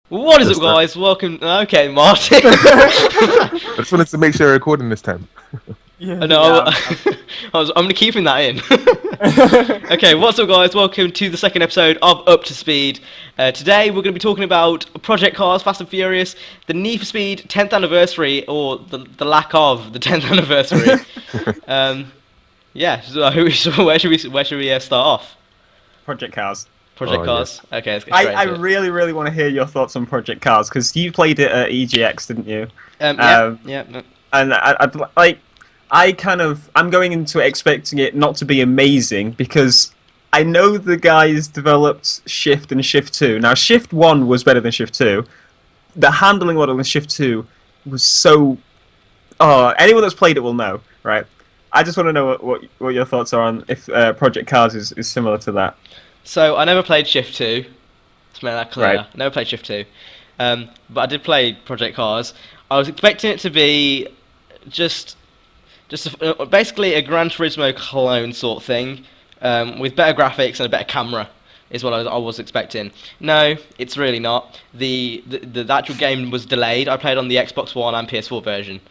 What is up, Just that. guys? Welcome. Okay, Martin. I just wanted to make sure you're recording this time. Yeah, No, yeah. I'm gonna keeping that in. Okay, what's up, guys? Welcome to the second episode of Up to Speed. Today we're gonna be talking about Project Cars, Fast and Furious, the Need for Speed 10th anniversary, or the lack of the 10th anniversary. Yeah. So where should we start off? Project Cars. Project Oh, Cars. yes. Okay, let's get I, straight I into it. really, really want to hear your thoughts on Project Cars because you played it at EGX, didn't you? Yeah. um, Yeah. No. And I'm going into it expecting it not to be amazing because I know the guys developed Shift and Shift 2. Now, Shift 1 was better than Shift 2. The handling model in Shift 2 was so... Oh, anyone that's played it will know, right? I just want to know what your thoughts are on if Project Cars is similar to that. So I never played Shift 2. Let's make that clear. Right. I never played Shift 2. But I did play Project Cars. I was expecting it to be just basically a Gran Turismo clone sort of thing, with better graphics and a better camera, is what I was expecting. No, it's really not. The actual game was delayed. I played on the Xbox One and PS4 version.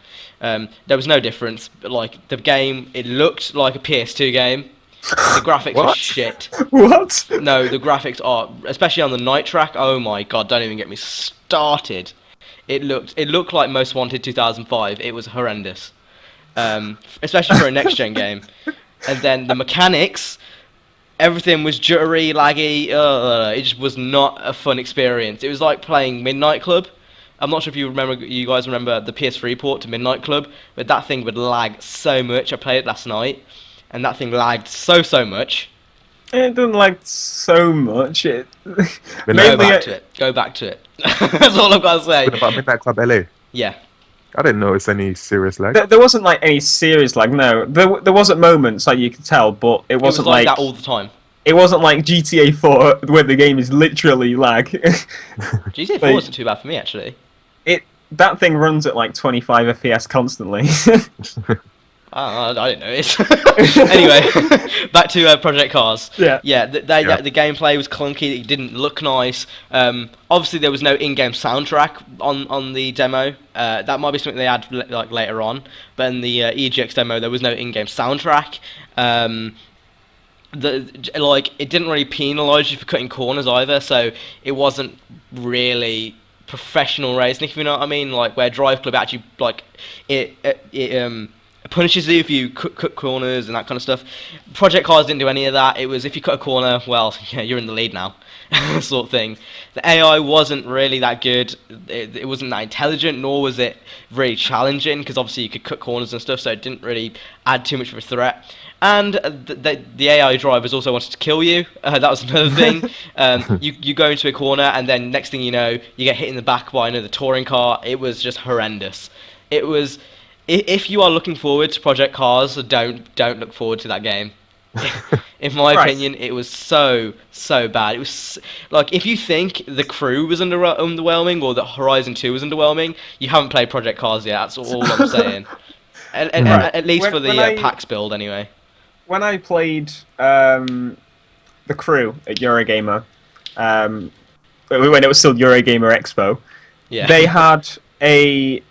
There was no difference. But, like, the game, it looked like a PS2 game. The graphics were What? shit. What? No, the graphics are, especially on the night track. Oh my god! Don't even get me started. It looked like Most Wanted 2005. It was horrendous, especially for a next gen game. And then the mechanics, everything was jittery, laggy. It just was not a fun experience. It was like playing Midnight Club. I'm not sure if you guys remember the PS3 port to Midnight Club, but that thing would lag so much. I played it last night, and that thing lagged so much. It didn't like so much. Midnight Go Mainly, back to it. Go back to it. That's all I've got to say. What about Midnight Club LA? Yeah. I didn't notice any serious lag. there wasn't like any serious lag. No, there wasn't moments like you could tell, but it It was wasn't like like that all the time. it wasn't like GTA 4 where the game is literally lag. GTA 4 Like- wasn't too bad for me, actually. That thing runs at like 25 FPS constantly. I didn't know it. Anyway, back to Project Cars. Yeah. Yeah, Yeah. the gameplay was clunky. It didn't look nice. Obviously, there was no in-game soundtrack on the demo. That might be something they add like later on. But in the EGX demo, there was no in-game soundtrack. It didn't really penalise you for cutting corners either. So it wasn't really professional racing, if you know what I mean. Like where Drive Club actually it punishes you if you cut corners and that kind of stuff. Project Cars didn't do any of that. It was if you cut a corner, well, yeah, you're in the lead now, sort of thing. The AI wasn't really that good. It wasn't that intelligent, nor was it really challenging, because obviously you could cut corners and stuff, so it didn't really add too much of a threat. And the AI drivers also wanted to kill you. That was another thing. You go into a corner, and then next thing you know, you get hit in the back by another touring car. It was just horrendous. It was. If you are looking forward to Project Cars, don't look forward to that game. In my Right. opinion, it was so bad. It was like if you think The Crew was underwhelming or that Horizon 2 was underwhelming, you haven't played Project Cars yet. That's all I'm saying. At least When- for the when I- PAX build, anyway. When I played The Crew at Eurogamer, when it was still Eurogamer Expo, Yeah. they had a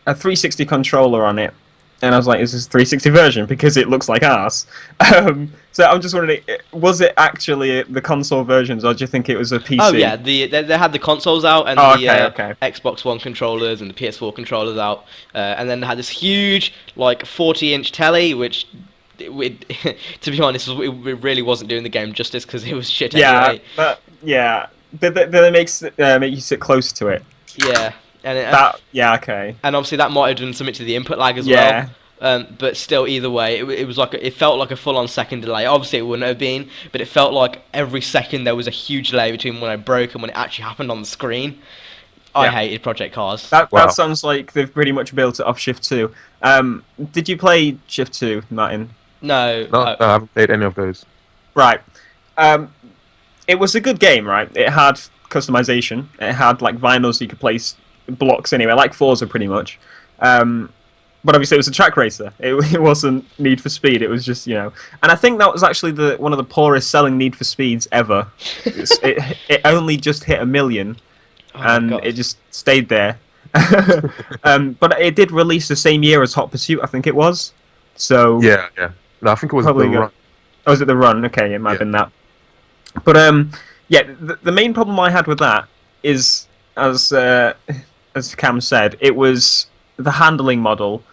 360 controller on it, and I was like, "Is this a 360 version?" Because it looks like ours. So I'm just wondering, was it actually the console versions, or do you think it was a PC? Oh yeah, they had the consoles out and Oh, the okay. Xbox One controllers and the PS4 controllers out, and then they had this huge like 40-inch telly, which to be honest, it really wasn't doing the game justice because it was shit Yeah, anyway. but yeah, they make you sit close to it. Yeah, and Yeah, okay. and obviously that might have done something to the input lag as Yeah. well. But still, either way, it was like it felt like a full-on second delay. Obviously, it wouldn't have been, but it felt like every second there was a huge delay between when I broke and when it actually happened on the screen. I Yeah. hated Project Cars. That Wow. sounds like they've pretty much built it off Shift 2. Did you play Shift 2, Martin? No, No, I haven't played any of those. Right. It was a good game, right? It had customization. It had like vinyls you could place blocks anywhere, like Forza pretty much. But obviously it was a track racer. It wasn't Need for Speed. It was just, and I think that was actually one of the poorest selling Need for Speeds ever. It only just hit 1 million. and God. it just stayed there. But it did release the same year as Hot Pursuit, I think it was. So Yeah, yeah. No, I think it was Probably the got- run. oh, was it the run? Okay, it might have been that. But yeah, the main problem I had with that is, as Cam said, it was the handling model.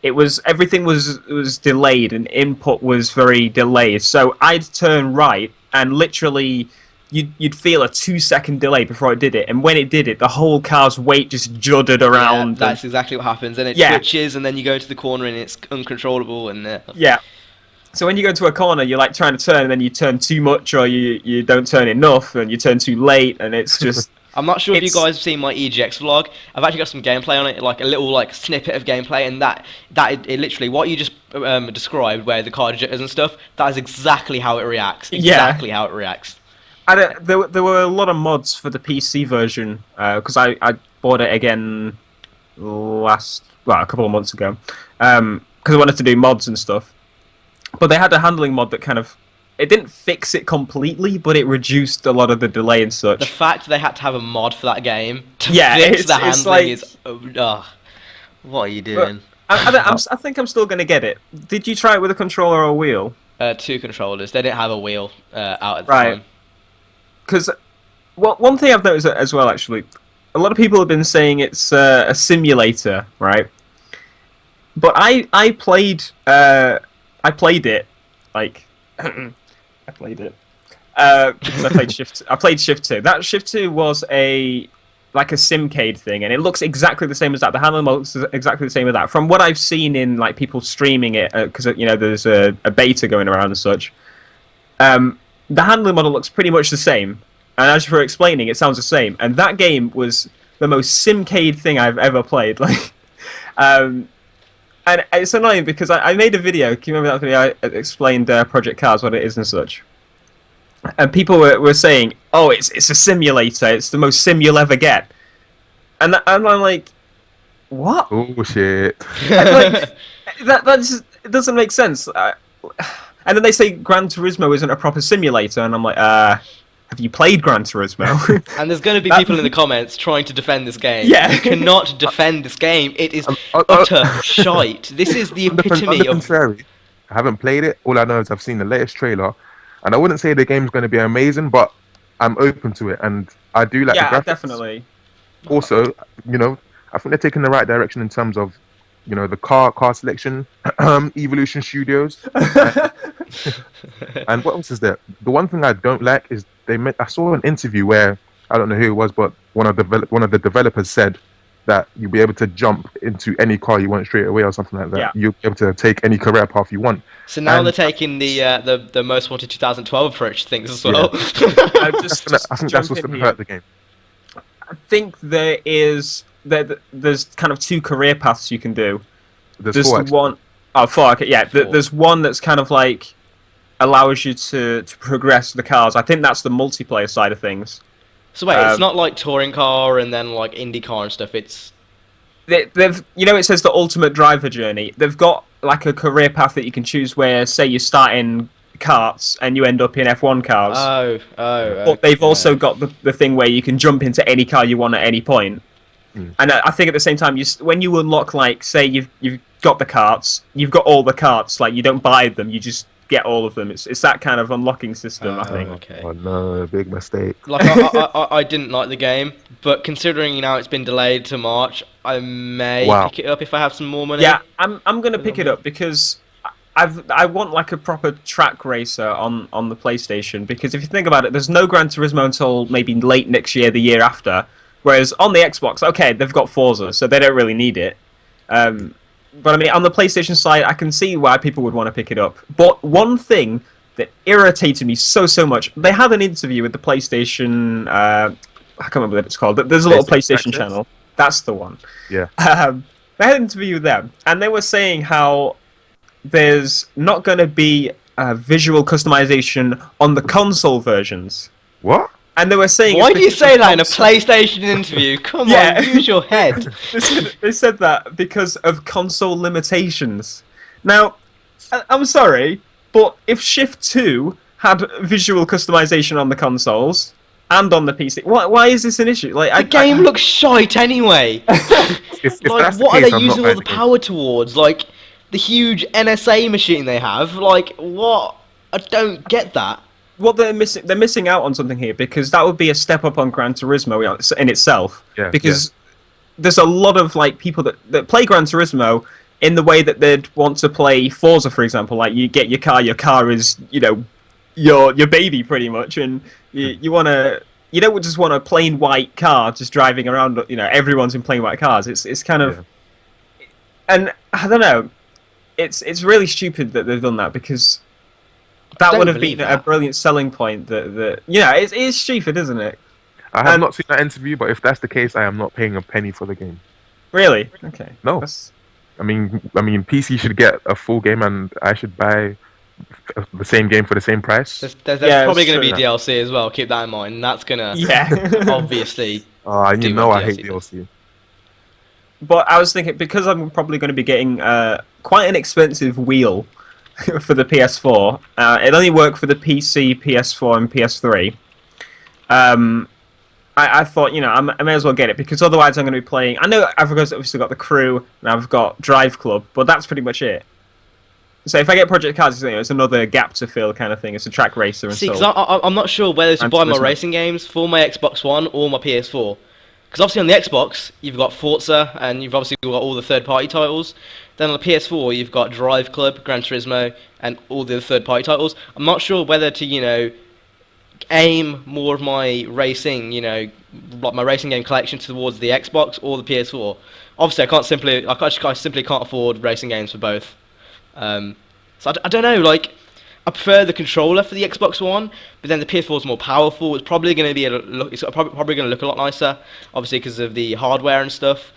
It was everything was delayed and input was very delayed. So I'd turn right and literally you'd feel a 2-second delay before it did it, and when it did it, the whole car's weight just juddered around. Yeah, that's exactly what happens. And it Yeah. switches, and then you go into the corner, and it's uncontrollable. And Yeah. So when you go into a corner, you're like trying to turn, and then you turn too much, or you don't turn enough, and you turn too late, and it's just. I'm not sure if you It's- guys have seen my EGX vlog. I've actually got some gameplay on it, like a little like snippet of gameplay, and it literally what you just described, where the car jitters and stuff. That is exactly how it reacts. Yeah. Exactly how it reacts. There were a lot of mods for the PC version because I bought it again a couple of months ago because I wanted to do mods and stuff. But they had a handling mod that kind of it didn't fix it completely, but it reduced a lot of the delay and The such. fact they had to have a mod for that game to Yeah, fix the it's handling like- is. What are you doing? I think I'm still gonna get it. Did you try it with a controller or a wheel? 2 controllers. They didn't have a wheel out at the Right. time. Because one thing I've noticed as well, actually, a lot of people have been saying it's a simulator, right? But I played it like I played it because I played Shift 2. That Shift 2 was like a simcade thing, and it looks exactly the same as that. The handling model looks exactly the same as that. From what I've seen in like people streaming it, because there's a beta going around and such. The handling model looks pretty much the same, and as for explaining, it sounds the same. And that game was the most simcade thing I've ever played. Like, and it's annoying because I made a video. Can you remember that video? I explained Project Cars, what it is and such. And people were saying, "Oh, it's a simulator. It's the most sim you'll ever get." And I'm like, "What?" Oh shit! Like, it doesn't make sense. And then they say Gran Turismo isn't a proper simulator, and I'm like, have you played Gran Turismo? And there's going to be people in the comments trying to defend this game. Yeah. You cannot defend this game. It is I- utter shite. This is the On the epitome of. contrary, I haven't played it. All I know is I've seen the latest trailer, and I wouldn't say the game's going to be amazing, but I'm open to it, and I do like the Yeah, graphics. definitely. Also, I think they're taking the right direction in terms of, the car selection, Evolution Studios, and what else is there? The one thing I don't like is I saw an interview where I don't know who it was, but one of the developers said that you'll be able to jump into any car you want straight away or something like that. Yeah. You'll be able to take any career path you want. So now And- they're taking the most wanted 2012 approach to things as well. I I think that's what's going to hurt the game. I think there's kind of 2 career paths you can do. There's 4 actually. one. Oh, 4. Okay, yeah. Four. There's one that's kind of like allows you to progress the cars. I think that's the multiplayer side of things. So wait, it's not like touring car and then like Indy car and stuff. It's They've it says the ultimate driver journey. They've got like a career path that you can choose where, say, you start in karts and you end up in F1 cars. But they've okay. also got the thing where you can jump into any car you want at any point. And I think at the same time, when you unlock, like, say you've got the karts, you've got all the karts. Like, you don't buy them, you just get all of them. It's that kind of unlocking system, I think. Okay. Oh no, big mistake. Like I didn't like the game, but considering now it's been delayed to March, I may pick it up if I have some more money. Yeah, I'm gonna pick it up because I want like a proper track racer on the PlayStation, because if you think about it, there's no Gran Turismo until maybe late next year, the year after. Whereas on the Xbox, okay, they've got Forza, so they don't really need it. But I mean, on the PlayStation side, I can see why people would want to pick it up. But one thing that irritated me so much, they had an interview with the PlayStation. I can't remember what it's called. But there's a little PlayStation Access? channel. That's the one. Yeah. They had an interview with them, and they were saying how there's not going to be visual customization on the console versions. What? And they were saying... Why it's do you because say of that in a console- PlayStation interview? Come Yeah. on, use your head. They said that because of console limitations. Now, I'm sorry, but if Shift 2 had visual customization on the consoles, and on the PC. Why is this an issue? Like, The game looks shite anyway. If Like, that's the what are case, they I'm not using all buying the the game. power towards? Like, the huge NSA machine they have. Like, what? I don't get that. What they're missing out on something here, because that would be a step up on Gran Turismo in itself. Yeah, because there's a lot of like people that play Gran Turismo in the way that they'd want to play Forza, for example. Like, you get your car is, you know, your baby pretty much, and you don't just want a plain white car just driving around. You know, everyone's in plain white cars. It's kind of, and I don't know, it's really stupid that they've done that, because that Don't would have believe been a that. brilliant selling point. That yeah, it is stupid, isn't it? I have not seen that interview, but if that's the case, I am not paying a penny for the game. Really? Okay. No. I mean, PC should get a full game, and I should buy the same game for the same price. There's Yeah, probably it's going to be true. DLC as well. Keep that in mind. And that's going to Yeah. obviously. You do know, want I hate DLC. DLC. But I was thinking, because I'm probably going to be getting quite an expensive wheel for the PS4. It only worked for the PC, PS4, and PS3. I thought, you know, I may as well get it, because otherwise I'm going to be playing. I know I've obviously got the Crew and I've got Drive Club, but that's pretty much it. So if I get Project Cars, you know, it's another gap to fill kind of thing. It's a track racer and See, so. because I'm not sure whether to And buy my Turismo. racing games for my Xbox One or my PS4. Because obviously on the Xbox, you've got Forza, and you've obviously got all the third-party titles. Then on the PS4, you've got Drive Club, Gran Turismo, and all the third-party titles. I'm not sure whether to, you know, aim more of my racing, you know, like my racing game collection towards the Xbox or the PS4. Obviously, I simply can't afford racing games for both. So I don't know, like, I prefer the controller for the Xbox One, but then the PS4 is more powerful. It's probably going to be it's probably going to look a lot nicer, obviously because of the hardware and stuff.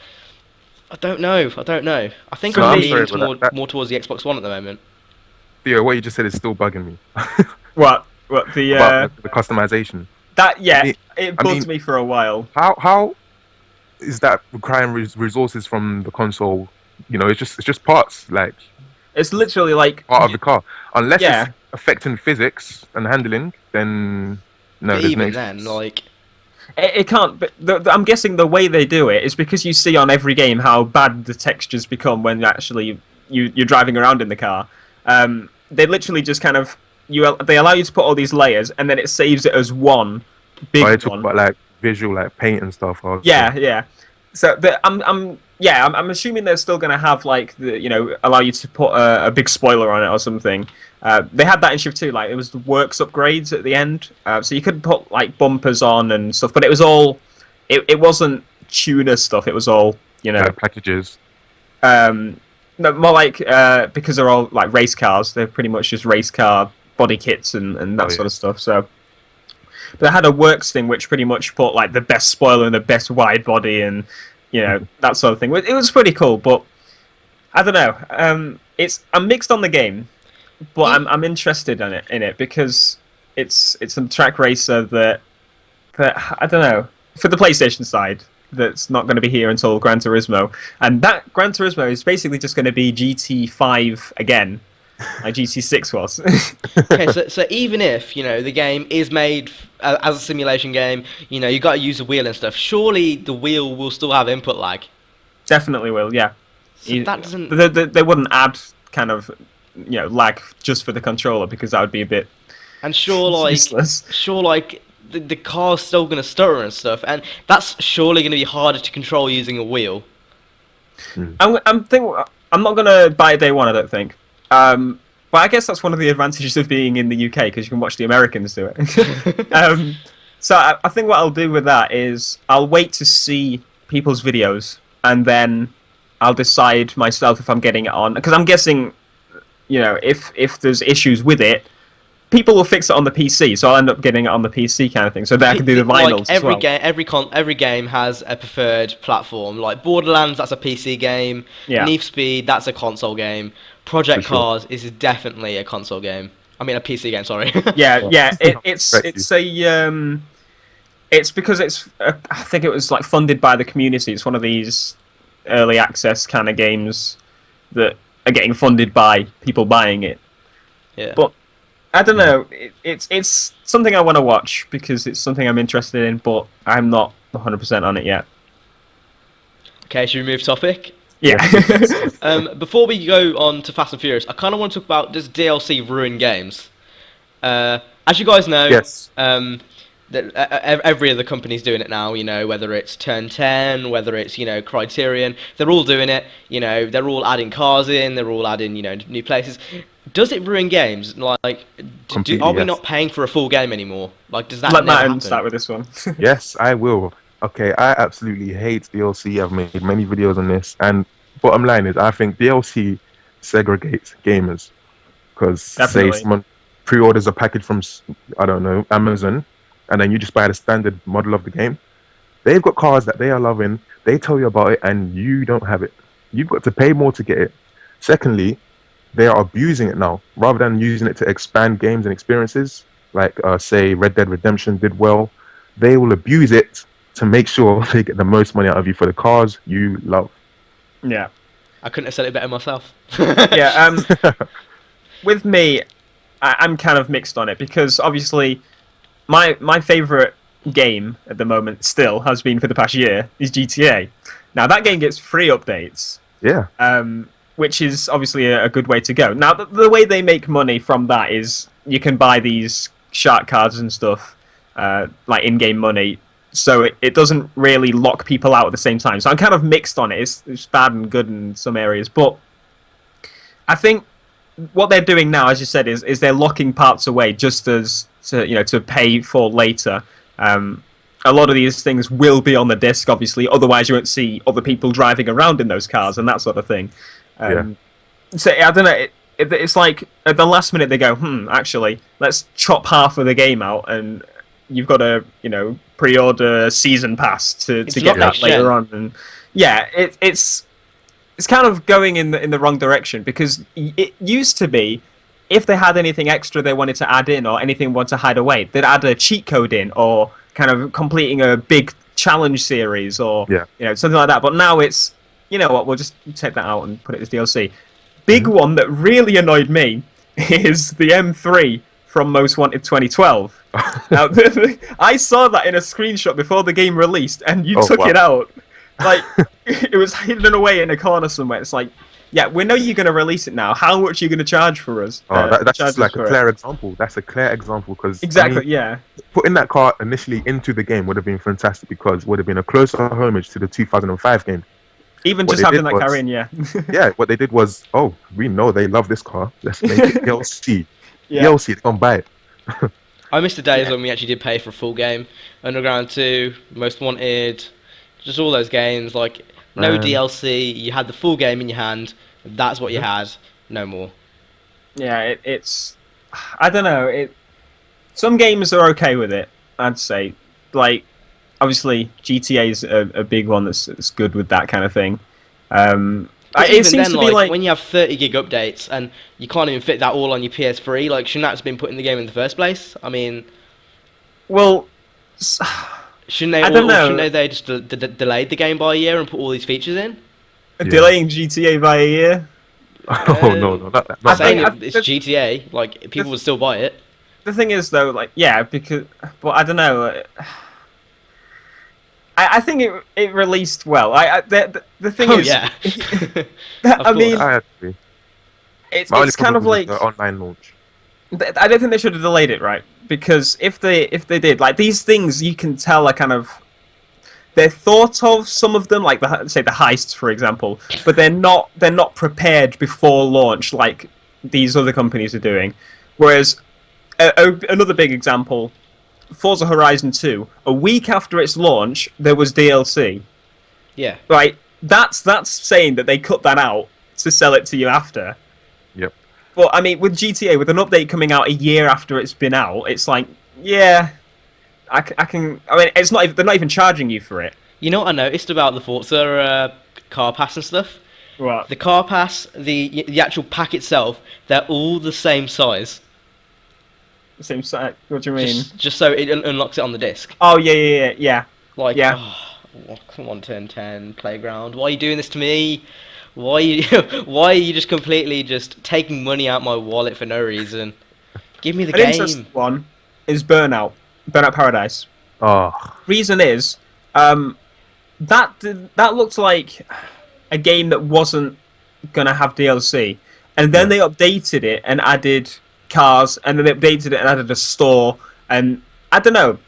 I don't know. I think No, I'm I'm leaning sorry, but more towards the Xbox One at the moment. Theo, what you just said is still bugging me. What the About the customization. that? Yeah, I it mean- bugged me for a while. How is that requiring resources from the console? You know, it's just parts, like It's literally like part of the car. Unless Yeah. it's affecting physics and handling, then no. But there's even no then, like, it can't. But I'm guessing the way they do it is because you see on every game how bad the textures become when actually you're driving around in the car. They literally just kind of they allow you to put all these layers, and then it saves it as one big I talk one. about like visual, like paint and stuff. Yeah. So I'm assuming they're still going to have like allow you to put a big spoiler on it or something. They had that in Shift 2, like it was the works upgrades at the end, so you could put like bumpers on and stuff, but it was all it wasn't tuner stuff. It was all packages. No, more like because they're all like race cars. They're pretty much just race car body kits and that sort of stuff. So. But they had a works thing which pretty much put like the best spoiler and the best wide body and that sort of thing. It was pretty cool, but I don't know. I'm mixed on the game, but I'm interested in it because it's a track racer that I don't know, for the PlayStation side, that's not going to be here until Gran Turismo, and that Gran Turismo is basically just going to be GT5 again. Like GT6 was. Okay, so even if the game is made as a simulation game, you got to use a wheel and stuff. Surely the wheel will still have input lag. Definitely will, yeah. So that doesn't. They wouldn't add kind of lag just for the controller, because that would be a bit And sure, useless. The car's still gonna stutter and stuff, and that's surely gonna be harder to control using a wheel. I'm not gonna buy it day one, I don't think. But I guess that's one of the advantages of being in the UK, because you can watch the Americans do it. So I think what I'll do with that is I'll wait to see people's videos, and then I'll decide myself if I'm getting it on. Because I'm guessing, if there's issues with it, people will fix it on the PC, so I'll end up getting it on the PC kind of thing. So that I can do the vinyls as well. Every game has a preferred platform. Like Borderlands, that's a PC game. Yeah. Need for Speed, that's a console game. Project For sure. Cars is definitely a console game. I mean, a PC game. Sorry. Yeah. It's because it's I think it was like funded by the community. It's one of these early access kind of games that are getting funded by people buying it. Yeah. But I don't know. It's something I want to watch because it's something I'm interested in, but I'm not 100% on it yet. Okay, should we move topic? Yeah. Before we go on to Fast and Furious, I kind of want to talk about, does DLC ruin games? As you guys know, Yes. Every other company's doing it now, whether it's Turn 10, whether it's, Criterion, they're all doing it, they're all adding cars in, they're all adding, new places. Does it ruin games? Like, are we Yes. not paying for a full game anymore? Like, does that Let never Matt happen? start with this one. Yes, I will. Okay, I absolutely hate DLC. I've made many videos on this, and bottom line is, I think DLC segregates gamers because say Definitely. someone pre-orders a package from I don't know, Amazon, and then you just buy the standard model of the game. They've got cars that they are loving. They tell you about it, and you don't have it. You've got to pay more to get it. Secondly, they are abusing it now rather than using it to expand games and experiences. Like say Red Dead Redemption did well. They will abuse it to make sure they get the most money out of you for the cars you love. Yeah. I couldn't have said it better myself. Yeah. With me, I'm kind of mixed on it because obviously my favorite game at the moment still has been for the past year is GTA. Now that game gets free updates. Yeah. Which is obviously a good way to go. Now, the way they make money from that is you can buy these shark cards and stuff, like in-game money, so it doesn't really lock people out at the same time. So I'm kind of mixed on it. It's bad and good in some areas, but I think what they're doing now, as you said, is they're locking parts away just as to pay for later. A lot of these things will be on the disc, obviously. Otherwise, you won't see other people driving around in those cars and that sort of thing. So I don't know. It's like at the last minute they go, actually, let's chop half of the game out, and you've got to, pre-order season pass to get that later on. And yeah, it's kind of going in the wrong direction because it used to be, if they had anything extra they wanted to add in or anything wanted to hide away, they'd add a cheat code in or kind of completing a big challenge series or something like that. But now it's, you know what, we'll just take that out and put it as DLC. Big one that really annoyed me is the M3 from Most Wanted 2012. Now, I saw that in a screenshot before the game released, and you took it out. Like, it was hidden away in a corner somewhere. It's like, yeah, we know you're going to release it now. How much are you going to charge for us? That's just like a clear example. That's a clear example because exactly, yeah. Putting that car initially into the game would have been fantastic because it would have been a closer homage to the 2005 game. Even just having that car in, yeah. Yeah, what they did was, we know they love this car. Let's make it DLC. DLC, they can't buy it. I miss the days when we actually did pay for a full game. Underground 2, Most Wanted, just all those games. Like, no DLC, you had the full game in your hand. That's what you had, no more. Yeah, it's... I don't know. Some games are okay with it, I'd say. Like, obviously, GTA is a big one that's good with that kind of thing. It seems to be like when you have 30 gig updates and you can't even fit that all on your PS3. Like, shouldn't that have been put in the game in the first place? I mean, well, shouldn't they? I don't know. Shouldn't they just delayed the game by a year and put all these features in? Delaying GTA by a year. No, I'm saying it's GTA. Like, people would still buy it. The thing is, though, like, yeah, because, but I don't know. I think it released well. The thing is, yeah. I mean, I agree. It's kind of like the online launch. I don't think they should have delayed it, right? Because if they did, like, these things, you can tell are kind of, they're thought of, some of them, like say the heists, for example, but they're not prepared before launch like these other companies are doing. Whereas another big example, Forza Horizon 2, a week after its launch, there was DLC. Yeah. Right. That's saying that they cut that out to sell it to you after. Yep. But I mean, with GTA, with an update coming out a year after it's been out, it's like, yeah, I can. I mean, it's not. They're not even charging you for it. You know what I noticed about the Forza car pass and stuff? What? The car pass, the actual pack itself, they're all the same size. The same size? What do you mean? Just so it unlocks it on the disc. Oh yeah. Like, yeah. Oh, come on, Turn 10 Playground. Why are you doing this to me? Why are you just completely just taking money out my wallet for no reason? Give me the An interesting one is Burnout Paradise. Oh, Reason is, that looked like a game that wasn't gonna have DLC, and then they updated it and added cars, and then they updated it and added a store, and I don't know.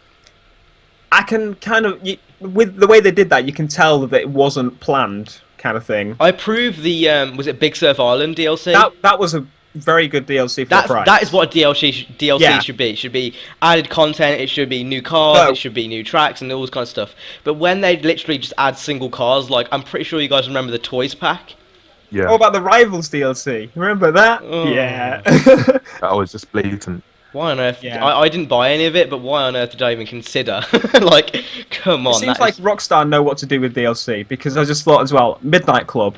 I can kind of with the way they did that, you can tell that it wasn't planned, kind of thing. I approve the was it Big Surf Island DLC? That was a very good DLC for the price. That is what a DLC should be. It should be added content, it should be new cars, it should be new tracks and all this kind of stuff. But when they literally just add single cars, like I'm pretty sure you guys remember the Toys pack. yeah. Oh, about the Rivals DLC. Remember that? Oh. Yeah. That was just blatant. Why on earth? Yeah. I didn't buy any of it, but why on earth did I even consider? Like, come on. It seems like Rockstar know what to do with DLC, because I just thought as well, Midnight Club,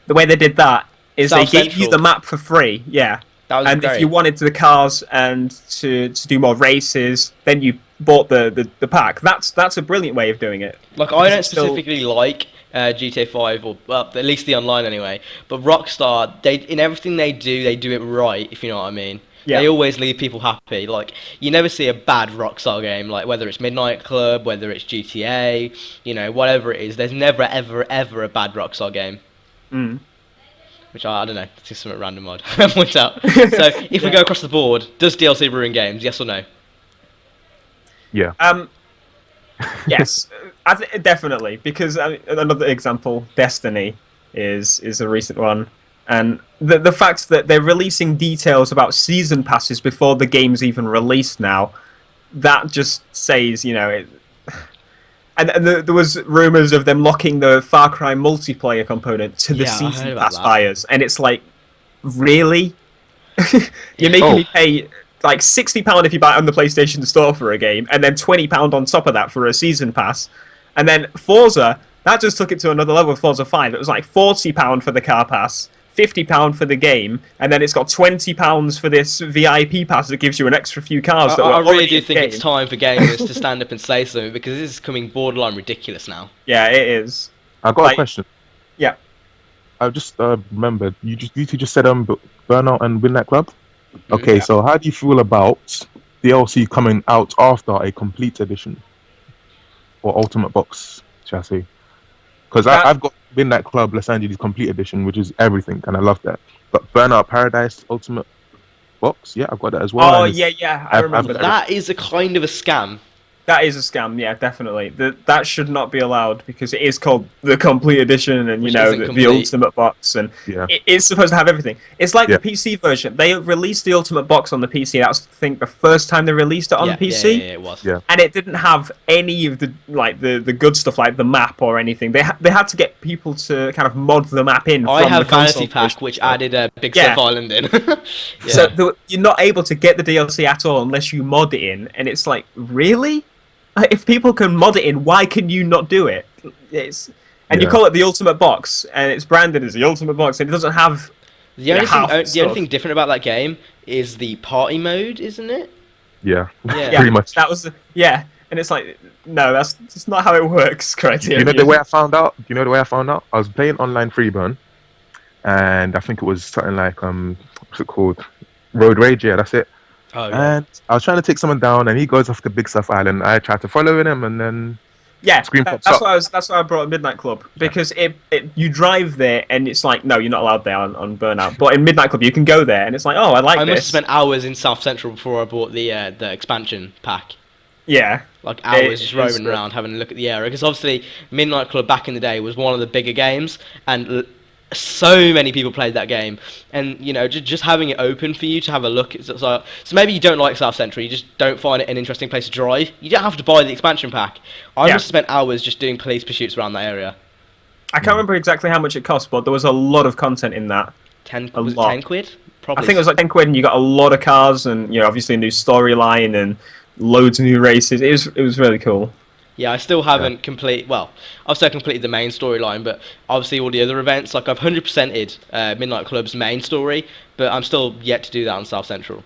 the way they did that is they gave you the map for free, yeah. That was and great. if you wanted the cars and to do more races, then you bought the pack. That's a brilliant way of doing it. Like, I don't specifically like GTA 5, or well, at least the online anyway. But Rockstar, in everything they do it right. If you know what I mean. Yeah. They always leave people happy. Like, you never see a bad Rockstar game. Like, whether it's Midnight Club, whether it's GTA, you know, whatever it is. There's never ever a bad Rockstar game. Mm. Which I don't know. It's just something random I'd point out. So if we go across the board, does DLC ruin games? Yes or no? Yeah. Yes, definitely. Because another example, Destiny, is a recent one, and the fact that they're releasing details about season passes before the game's even released now, that just says, you know, and there was rumours of them locking the Far Cry multiplayer component to the season pass buyers, and it's like, really? You're making me pay like £60 if you buy it on the PlayStation Store for a game, and then £20 on top of that for a season pass. And then Forza, that just took it to another level with Forza 5. It was like £40 for the car pass, £50 for the game, and then it's got £20 for this VIP pass that gives you an extra few cars. I really do think it's time for gamers to stand up and say something, because this is becoming borderline ridiculous now. Yeah, it is. I've got a question. Yeah. I just remembered, you two just said Burnout and Midnight Club? Okay, so how do you feel about DLC coming out after a complete edition? Or Ultimate Box, shall I say? Because I've got Midnight Club Los Angeles Complete Edition, which is everything, and I love that. But Burnout Paradise Ultimate Box, yeah, I've got that as well. Oh, yeah, I remember that. That is a kind of a scam. That is a scam, yeah, definitely. That should not be allowed, because it is called the Complete Edition, and you know, the Ultimate Box, and it's supposed to have everything. It's like the PC version. They released the Ultimate Box on the PC. That was, I think, the first time they released it on the PC. Yeah, it was. Yeah. And it didn't have any of the good stuff, like the map or anything. They had to get people to kind of mod the map in. I have Vanity Pack, which added a Big Surf Island in. So you're not able to get the DLC at all unless you mod it in, and it's like, really? If people can mod it in, why can you not do it? You call it the Ultimate Box, and it's branded as the Ultimate Box, and it doesn't have the only thing different about that game is the party mode, isn't it? Yeah, pretty much. That was and it's like, no, that's not how it works, Criterion. You know the way I found out? I was playing online Freeburn, and I think it was something like what's it called? Road Rage. Yeah, that's it. Oh, yeah. And I was trying to take someone down, and he goes off to Big Surf Island. I tried to follow him, and then screen pops up. That's why I brought Midnight Club, because you drive there, and it's like, no, you're not allowed there on Burnout. But in Midnight Club, you can go there, and it's like, oh, I like this. I must have spent hours in South Central before I bought the expansion pack. Yeah. Like hours just roaming around, having a look at the area. Because obviously, Midnight Club back in the day was one of the bigger games, and so many people played that game, and you know, just having it open for you to have a look. So maybe you don't like South Central, you just don't find it an interesting place to drive. You don't have to buy the expansion pack. I must have spent hours just doing police pursuits around that area. I can't remember exactly how much it cost, but there was a lot of content in that. 10 quid? Probably. I think it was like 10 quid, and you got a lot of cars, and you know, obviously a new storyline and loads of new races. It was really cool. Yeah, I still haven't I've still completed the main storyline, but obviously all the other events, like I've 100%ed Midnight Club's main story, but I'm still yet to do that on South Central.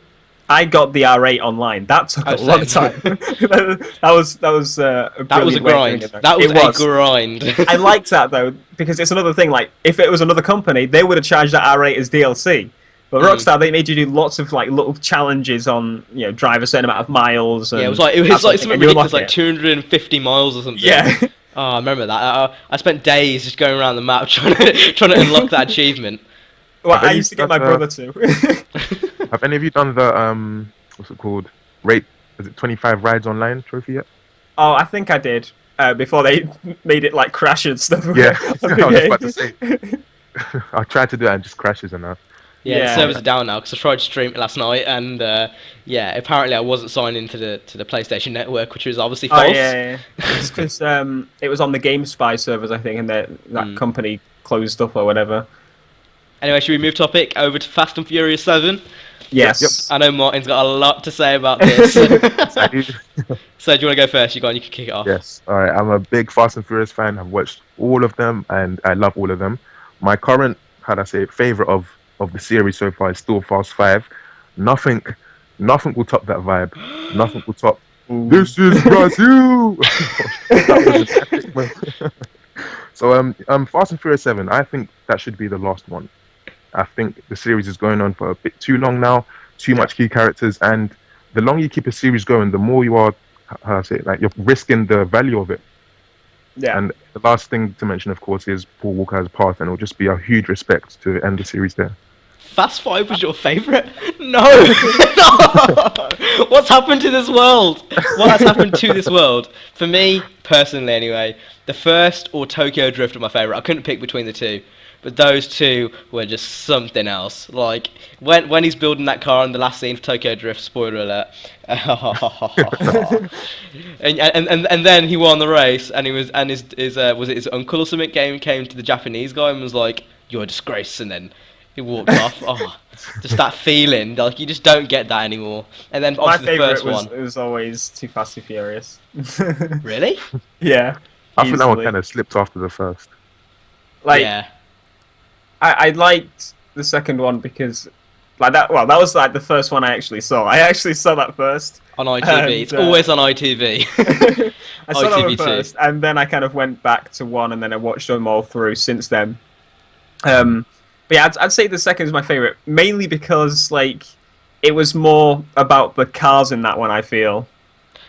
I got the R8 online. That took a long time. that was a grind. That was a grind. I liked that though, because it's another thing. Like, if it was another company, they would have charged that R8 as DLC. But Rockstar, they made you do lots of like little challenges on, drive a certain amount of miles. And Yeah, it was like something ridiculous, like 250 miles or something. Yeah. Oh, I remember that. I spent days just going around the map trying to unlock that achievement. Well, I used to get my brother to. Have any of you done the what's it called? Is it 25 rides online trophy yet? Oh, I think I did. Before they made it like crash and stuff. Yeah, I was just about to say. I tried to do it and it just crashes enough. Yeah, the servers are down now because I tried to stream it last night, and apparently I wasn't signed into the PlayStation Network, which was obviously false. Oh yeah. It's because it was on the GameSpy servers, I think, and that company closed up or whatever. Anyway, should we move topic over to Fast and Furious 7? Yes. Yep. I know Martin's got a lot to say about this. So do you want to go first? You can kick it off. Yes. All right. I'm a big Fast and Furious fan. I've watched all of them, and I love all of them. My current, favorite of the series so far is still Fast 5. Nothing will top that vibe. Nothing will top. Ooh. This is Brazil. That was an epic moment. So Fast and Furious 7. I think that should be the last one. I think the series is going on for a bit too long now. Too much key characters, and the longer you keep a series going, the more you are, you're risking the value of it. Yeah. And the last thing to mention, of course, is Paul Walker's path, and it will just be a huge respect to end the series there. Fast 5 was your favourite? No! No! What's happened to this world? What has happened to this world? For me, personally anyway, the first or Tokyo Drift are my favourite. I couldn't pick between the two. But those two were just something else. Like, when he's building that car in the last scene of Tokyo Drift, spoiler alert. and then he won the race, and his uncle or something came to the Japanese guy and was like, "You're a disgrace," and then he walked off. Oh, just that feeling, like you just don't get that anymore. And then obviously the first one. It was always Too Fast and Furious. Really? Yeah. I think that one kind of slipped after the first. Yeah. I liked the second one because, that was like the first one I actually saw. I actually saw that first. On ITV. It's always on ITV. I saw that one first, and then I kind of went back to one, and then I watched them all through since then. But yeah, I'd say the second is my favourite, mainly because, it was more about the cars in that one, I feel.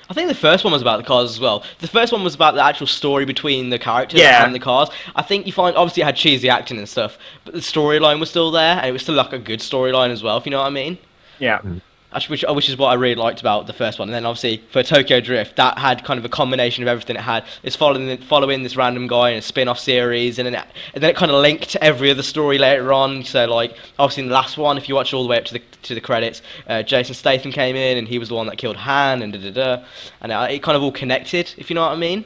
I think the first one was about the cars as well. The first one was about the actual story between the characters and the cars. I think you find, obviously it had cheesy acting and stuff, but the storyline was still there, and it was still like a good storyline as well, if you know what I mean. Yeah. Which is what I really liked about the first one. And then obviously for Tokyo Drift, that had kind of a combination of everything it had. It's following this random guy in a spin-off series, and then it kind of linked to every other story later on. So obviously in the last one, if you watch all the way up to the credits, Jason Statham came in, and he was the one that killed Han, and and it kind of all connected, if you know what I mean.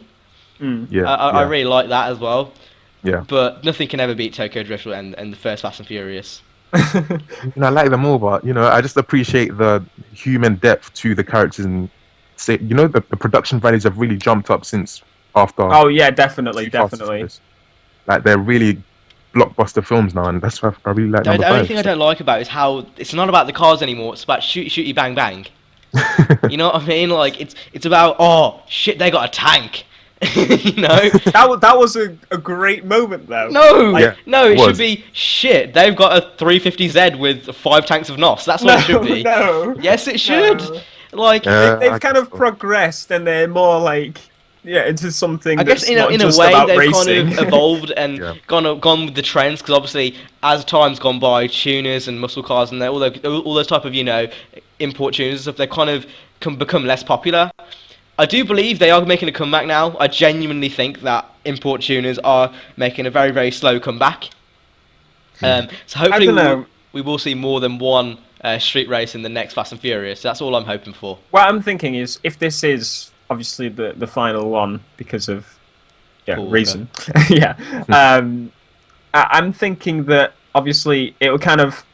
Yeah. I really like that as well. Yeah. But nothing can ever beat Tokyo Drift and the first Fast and Furious. I like them all, but I just appreciate the human depth to the characters, and the production values have really jumped up since after. Oh yeah, definitely. Like they're really blockbuster films now, and that's why I really like. The only thing I don't like about it is how it's not about the cars anymore. It's about shooty bang bang. You know what I mean? Like it's about, oh shit, they got a tank. That was a great moment though. It should be shit. They've got a 350Z with 5 tanks of NOS. That's what it should be. No. Yes, it should. They've kind of progressed, and they're more into something. I guess in a way they've kind of evolved and gone with the trends, because obviously as time's gone by, tuners and muscle cars and all those type of import tuners and stuff, they kind of become less popular. I do believe they are making a comeback now. I genuinely think that import tuners are making a very, very slow comeback. So hopefully we will see more than one street race in the next Fast and Furious. That's all I'm hoping for. What I'm thinking is, if this is obviously the final one because of reason, I'm thinking that obviously it will kind of,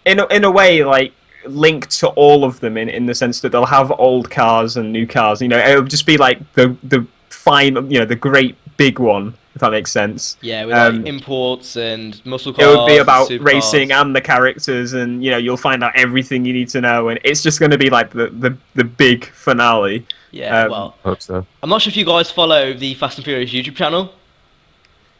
in a way, linked to all of them in the sense that they'll have old cars and new cars. It'll just be like the final, the great big one, if that makes sense. Yeah, with imports and muscle cars. It would be about racing and the characters, and you'll find out everything you need to know, and it's just going to be like the big finale. Yeah, well, hope so. I'm not sure if you guys follow the Fast and Furious YouTube channel.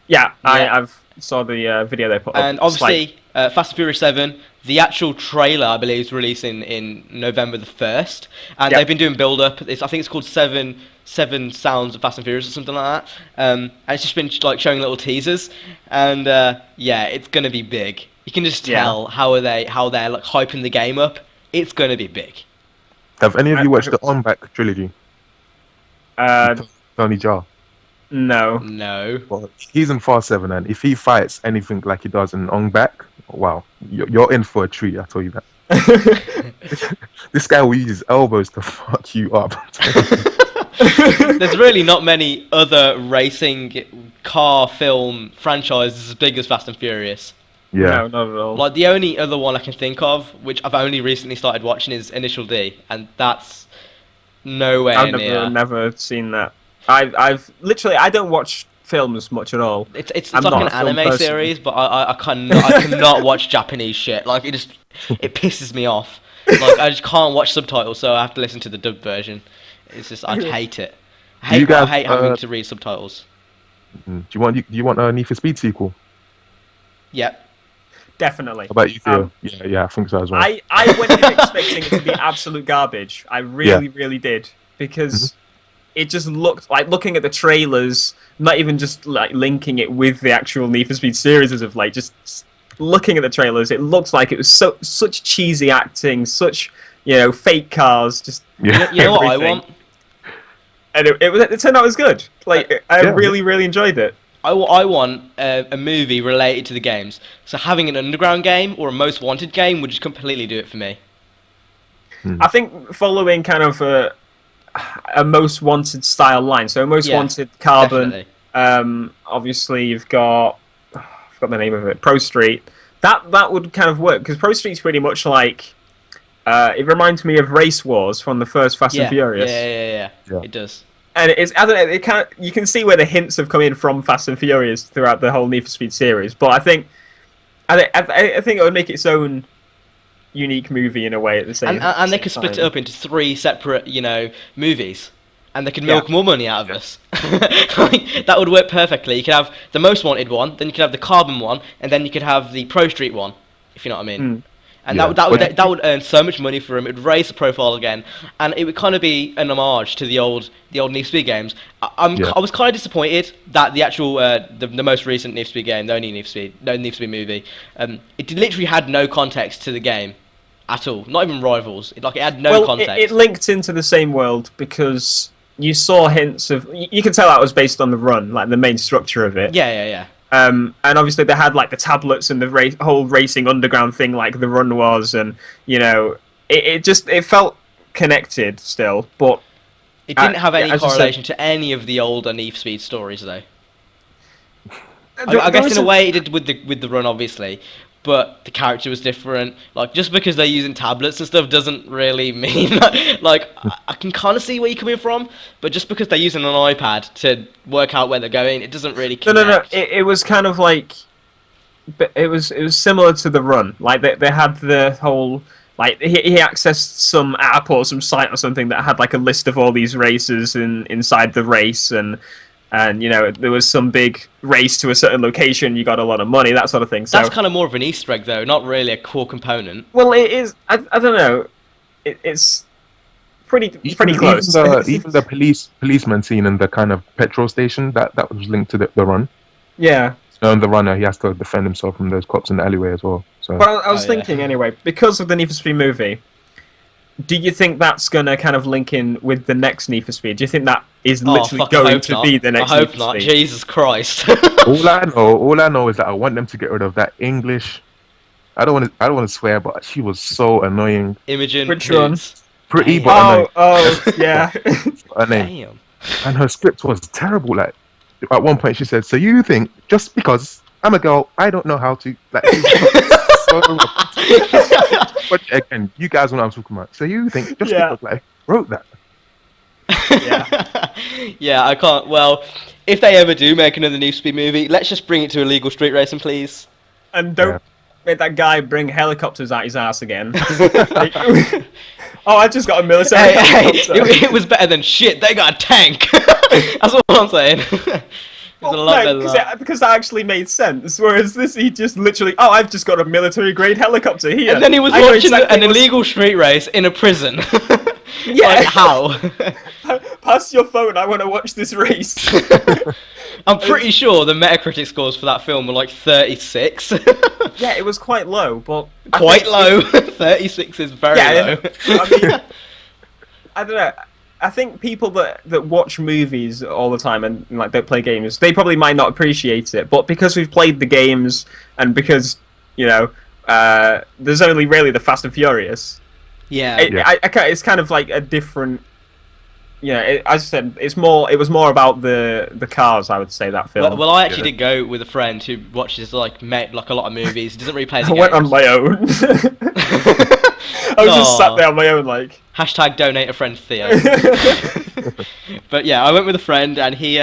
Yeah, I've saw the video they put up. And obviously, Fast and Furious 7, The actual trailer, I believe, is releasing in November the 1st, and Yep. they've been doing build-up. I think it's called Seven Sounds of Fast and Furious or something like that. And it's just been like showing little teasers, and yeah, it's gonna be big. You can just tell how they're like hyping the game up. It's gonna be big. Have any of you watched the On Back trilogy? Tony Jaa. No. No. Well, he's in Fast 7, and if he fights anything like he does in On Back, wow, you're in for a treat. I tell you that. This guy will use his elbows to fuck you up. There's really not many other racing car film franchises as big as Fast and Furious. Yeah. No, not at all. Like the only other one I can think of, which I've only recently started watching, is Initial D, and that's nowhere I've near. never seen that. I've literally, I don't watch films much at all. It's I'm like not an a film anime person. series, but I cannot watch Japanese shit. Like it pisses me off. Like I just can't watch subtitles, so I have to listen to the dubbed version. It's just I hate it. I hate having to read subtitles. Do you want a Need for Speed sequel? Yep. Definitely. How about you, Theo? Yeah, I think so as well. I went in expecting it to be absolute garbage. I really did, because it just looked like, looking at the trailers, not even just like linking it with the actual Need for Speed series as of late, just looking at the trailers, it looked like it was such cheesy acting, such fake cars, just You know what I want? And it turned out it was good. Like I really enjoyed it. I want a movie related to the games. So having an underground game or a most wanted game would just completely do it for me. I think following kind of a most wanted style line. So most wanted Carbon. Definitely. Obviously you've got, I forgot the name of it, Pro Street. That would kind of work, because Pro Street's pretty much like, it reminds me of Race Wars from the first Fast and Furious. Yeah. It does. And it's, I don't know, it kind of, you can see where the hints have come in from Fast and Furious throughout the whole Need for Speed series. But I think it would make its own unique movie in a way at the same time. And they could split it up into 3 separate, movies, and they could milk more money out of us. Like, that would work perfectly. You could have the most wanted one, then you could have the Carbon one, and then you could have the Pro Street one, if you know what I mean. And that would earn so much money for him. It would raise the profile again, and it would kind of be an homage to the old Need for Speed games. I was kind of disappointed that the actual the most recent Need for Speed game, the only Need for Speed movie, it literally had no context to the game at all. Not even rivals. It had no context. It linked into the same world, because you saw hints of. You can tell that was based on the run, like the main structure of it. Yeah. And obviously they had like the tablets and the whole racing underground thing, like the run was, and it felt connected still, but it didn't have any correlation to any of the older Need for Speed stories, though. I guess in a way it did with the run, obviously, but the character was different. Like, just because they're using tablets and stuff doesn't really mean like I can kind of see where you're coming from, but just because they're using an iPad to work out where they're going, it doesn't really connect. No. It was kind of like, it was similar to the run. Like they had the whole, like he accessed some app or some site or something that had like a list of all these races inside the race, and there was some big race to a certain location, you got a lot of money, that sort of thing. So that's kind of more of an Easter egg, though, not really a core component. Well, it is. I don't know. It's pretty close. Even the policeman scene in the kind of petrol station that was linked to the run. Yeah. So in the runner, he has to defend himself from those cops in the alleyway as well. So. Well, I was thinking anyway, because of the Need for Speed movie. Do you think that's going to kind of link in with the next Need for Speed? Do you think that is literally going to be the next Need for Speed? I hope not. Jesus Christ. all I know is that I want them to get rid of that English. I don't want to swear, but she was so annoying. Imogen. Which one? Pretty, but annoying. Oh, yeah. Damn. And her script was terrible. Like, at one point she said, "So you think just because I'm a girl, I don't know how to like." But again, you guys know what I'm talking about. So you think just because I wrote that? Yeah. I can't. Well, if they ever do make another Need for Speed movie, let's just bring it to illegal street racing, please. And don't make that guy bring helicopters out his ass again. I just got a military helicopter. It was better than shit. They got a tank. That's what I'm saying. a lot better than that. Because that actually made sense. Whereas this, he just literally, I've just got a military-grade helicopter here. And then he was watching an illegal street race in a prison. Yeah. Like, how? Pass your phone, I want to watch this race. I'm pretty sure the Metacritic scores for that film were like 36. Yeah, it was quite low, but... Quite low. 36 is very low. I mean, I don't know. I think people that watch movies all the time and like don't play games, they probably might not appreciate it. But because we've played the games and because there's only really the Fast and Furious. Yeah. It's kind of like a different. As I said, it was more about the cars. I would say that film. Well, I actually did go with a friend who watches like a lot of movies. He doesn't really play the games. I went on my own. I was just sat there on my own, like. Hashtag donate a friend Theo. But yeah, I went with a friend, and he's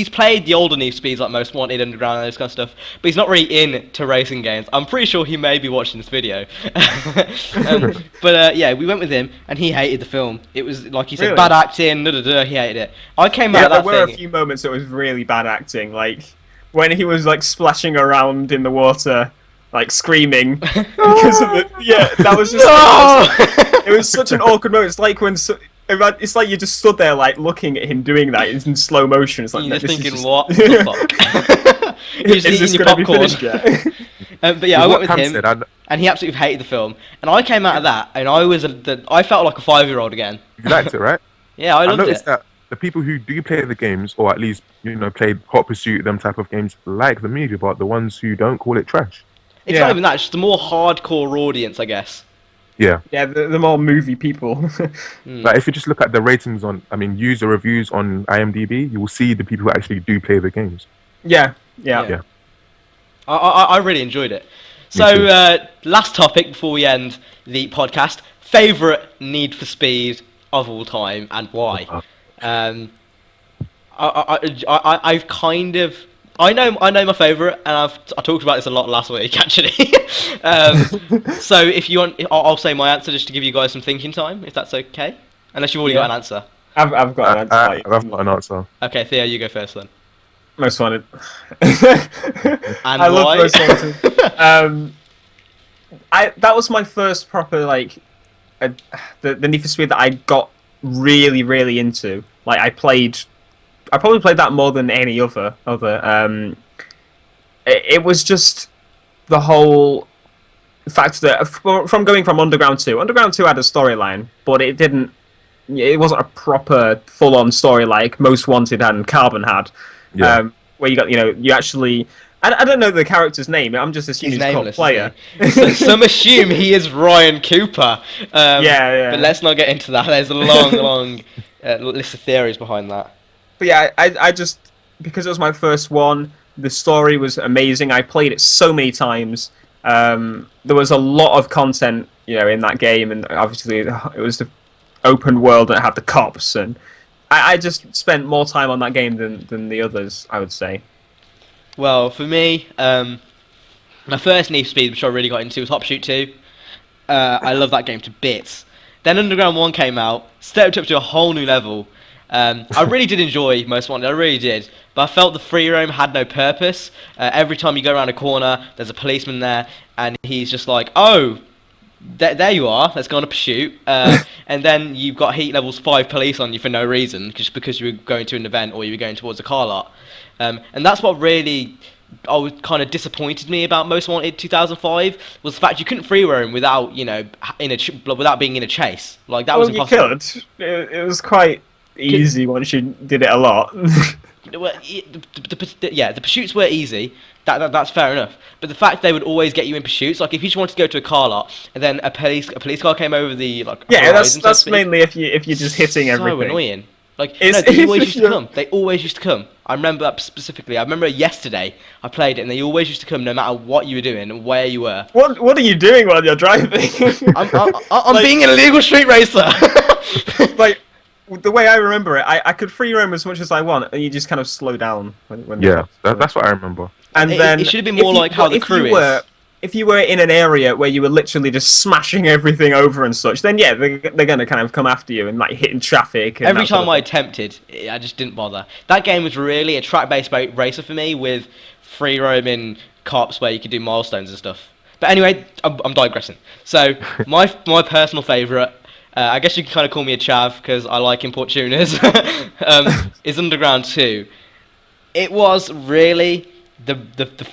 played the older Need for Speeds like Most Wanted, Underground, and those kind of stuff. But he's not really into racing games. I'm pretty sure he may be watching this video. Yeah, we went with him, and he hated the film. It was like he said, bad acting. He hated it. I came out of that. There were a few moments that was really bad acting, like when he was like splashing around in the water. Like screaming because of it. Yeah, that was just. It was such an awkward moment. It's like it's like you just stood there like looking at him doing that in slow motion. It's like you're just thinking, what the fuck? Is this going to be finished yet? But yeah, I went with him, and he absolutely hated the film. And I came out of that, and I felt like a 5-year-old again. You liked it, right? Yeah, I loved noticed that the people who do play the games, or at least played Hot Pursuit, them type of games, like the movie, but the ones who don't call it trash. It's not even that, it's just the more hardcore audience, I guess. Yeah. Yeah, the more movie people. Like, if you just look at the ratings user reviews on IMDb, you will see the people who actually do play the games. Yeah. I really enjoyed it. So, last topic before we end the podcast. Favourite Need for Speed of all time, and why? I've kind of... I know my favourite, and I talked about this a lot last week, actually. So if you want, I'll say my answer just to give you guys some thinking time, if that's okay. Unless you've already got an answer. I've got an answer. I've got an answer. Okay, Theo, you go first then. Most Wanted. And I why? love Most Wanted. That was my first proper the Need for Speed that I got really, really into. Like I probably played that more than any other. It was just the whole fact that from going from Underground 2 had a storyline, but it wasn't a proper full-on story like Most Wanted and Carbon had. Yeah. Where you got, you actually... I don't know the character's name. I'm just assuming he's called Player. Some assume he is Ryan Cooper. Yeah. But let's not get into that. There's a long list of theories behind that. But yeah, I just, because it was my first one, the story was amazing. I played it so many times. There was a lot of content, in that game, and obviously it was the open world and it had the cops, and I just spent more time on that game than the others, I would say. Well, for me, my first Need for Speed, which I really got into, was Hot Pursuit 2. I love that game to bits. Then Underground 1 came out, stepped up to a whole new level. I really did enjoy Most Wanted, I really did, but I felt the free roam had no purpose. Every time you go around a corner, there's a policeman there, and he's just like, oh, there you are, let's go on a pursuit. And then you've got heat levels 5 police on you for no reason, just because you were going to an event or you were going towards a car lot. And that's what really kind of disappointed me about Most Wanted 2005, was the fact you couldn't free roam without, without being in a chase. Like, that was impossible. You could. It was quite easy once you did it a lot. Well, the pursuits were easy. That's fair enough. But the fact they would always get you in pursuits, like if you just wanted to go to a car lot and then a police car came over the horizon, that's mainly if you're just hitting everything. So annoying. Like they always used to come. They always used to come. I remember that specifically. I remember yesterday I played it and they always used to come no matter what you were doing and where you were. What are you doing while you're driving? I'm being an illegal street racer. Like, the way I remember it, I could free roam as much as I want, and you just kind of slow down when that's what I remember. And then it should have been more like how the crew is. if you were in an area where you were literally just smashing everything over and such, then yeah, they're going to kind of come after you and like hitting traffic. And every time I attempted, I just didn't bother. That game was really a track-based racer for me with free roaming cops where you could do milestones and stuff. But anyway, I'm digressing. So my personal favourite, I guess you can kind of call me a chav because I like import tuners, is Underground 2. It was really the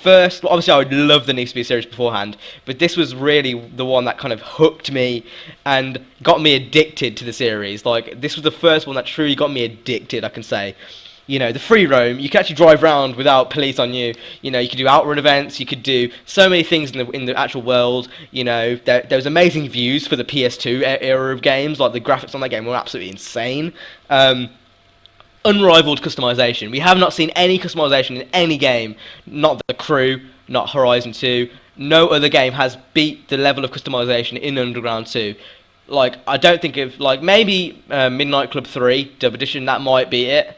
first. Obviously, I would love the Need for Speed series beforehand, but this was really the one that kind of hooked me and got me addicted to the series. Like, this was the first one that truly got me addicted, I can say. You know, the free roam, you could actually drive around without police on you. You know, you could do outrun events, you could do so many things in the actual world. You know, there was amazing views for the PS2 era of games. Like, the graphics on that game were absolutely insane. Unrivaled customization. We have not seen any customization in any game. Not The Crew, not Horizon 2. No other game has beat the level of customization in Underground 2. Like, I don't think of, like, maybe Midnight Club 3, Dub Edition, that might be it.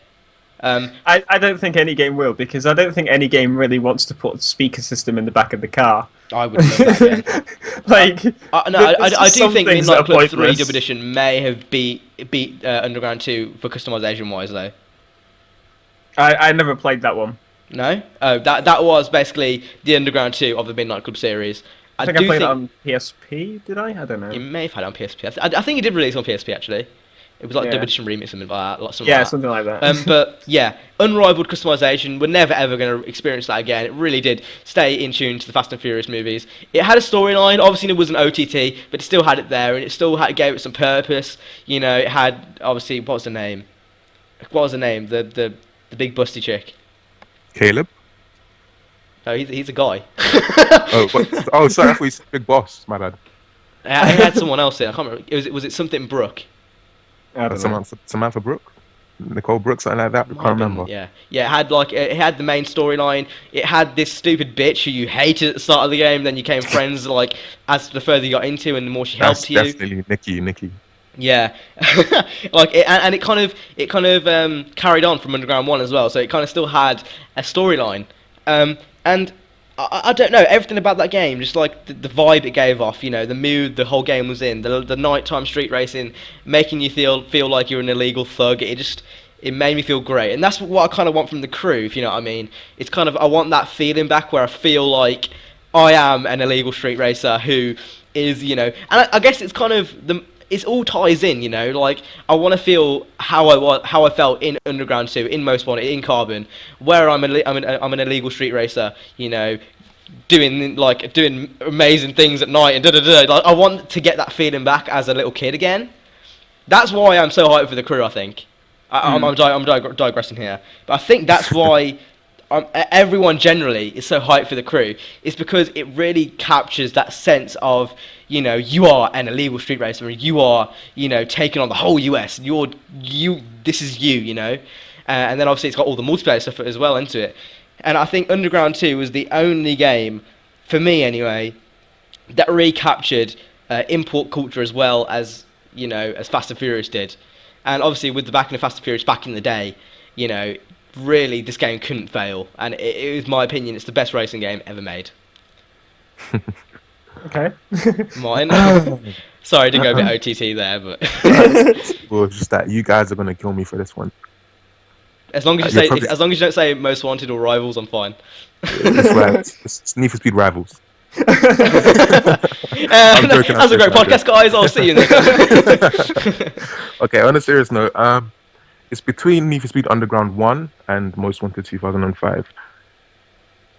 I don't think any game will, because I don't think any game really wants to put a speaker system in the back of the car. I would love that game. Like, I do think Midnight Club 3 Dub Edition may have beat Underground 2 for customization wise though. I never played that one. No? Oh, that was basically the Underground 2 of the Midnight Club series. I think I played it on PSP, did I? I don't know. You may have had it on PSP. I think it did release on PSP actually. It was like Dub Edition Remix, something like that. Something like that. But yeah, unrivaled customization. We're never ever going to experience that again. It really did stay in tune to the Fast and Furious movies. It had a storyline. Obviously, it was an OTT, but it still had it there, and it still gave it some purpose. You know, it had obviously what was the name? The big busty chick. Caleb. No, he's a guy. Sorry, I thought he's Big Boss. My bad. It had someone else in. I can't remember. Was it something Brooke? Samantha Brooke, Nicole Brooke, something like that. I can't remember. Yeah. It had the main storyline. It had this stupid bitch who you hated at the start of the game. Then you became friends. Like, as the further you got into, and the more she helped you. Definitely Nikki. Yeah, like it kind of carried on from Underground 1 as well. So it kind of still had a storyline. And I don't know, everything about that game, just like the vibe it gave off, you know, the mood the whole game was in, the nighttime street racing, making you feel like you're an illegal thug. It made me feel great, and that's what I kind of want from The Crew, if you know what I mean. It's kind of, I want that feeling back where I feel like I am an illegal street racer who is, you know, and I guess it's kind of it all ties in, you know. Like, I want to feel how I felt in Underground 2, in Most Wanted, in Carbon, where I'm an illegal street racer, you know, doing amazing things at night and Like, I want to get that feeling back as a little kid again. That's why I'm so hyped for The Crew. I think I'm digressing here, but I think that's why everyone generally is so hyped for The Crew. It's because it really captures that sense of, you know, you are an illegal street racer, you are, you know, taking on the whole US. This is you know. And then obviously it's got all the multiplayer stuff as well into it. And I think Underground 2 was the only game, for me anyway, that really captured import culture as well as, you know, as Fast and Furious did. And obviously with the backing of Fast and Furious back in the day, you know, really this game couldn't fail. And it is my opinion, it's the best racing game ever made. Okay. Mine. Sorry, I did go a bit OTT there, but well, it's just that you guys are gonna kill me for this one. As long as as long as you don't say Most Wanted or Rivals, I'm fine. It's Need for Speed Rivals. That's a great podcast, guys. I'll see you next. Okay, on a serious note, it's between Need for Speed Underground 1 and Most Wanted 2005.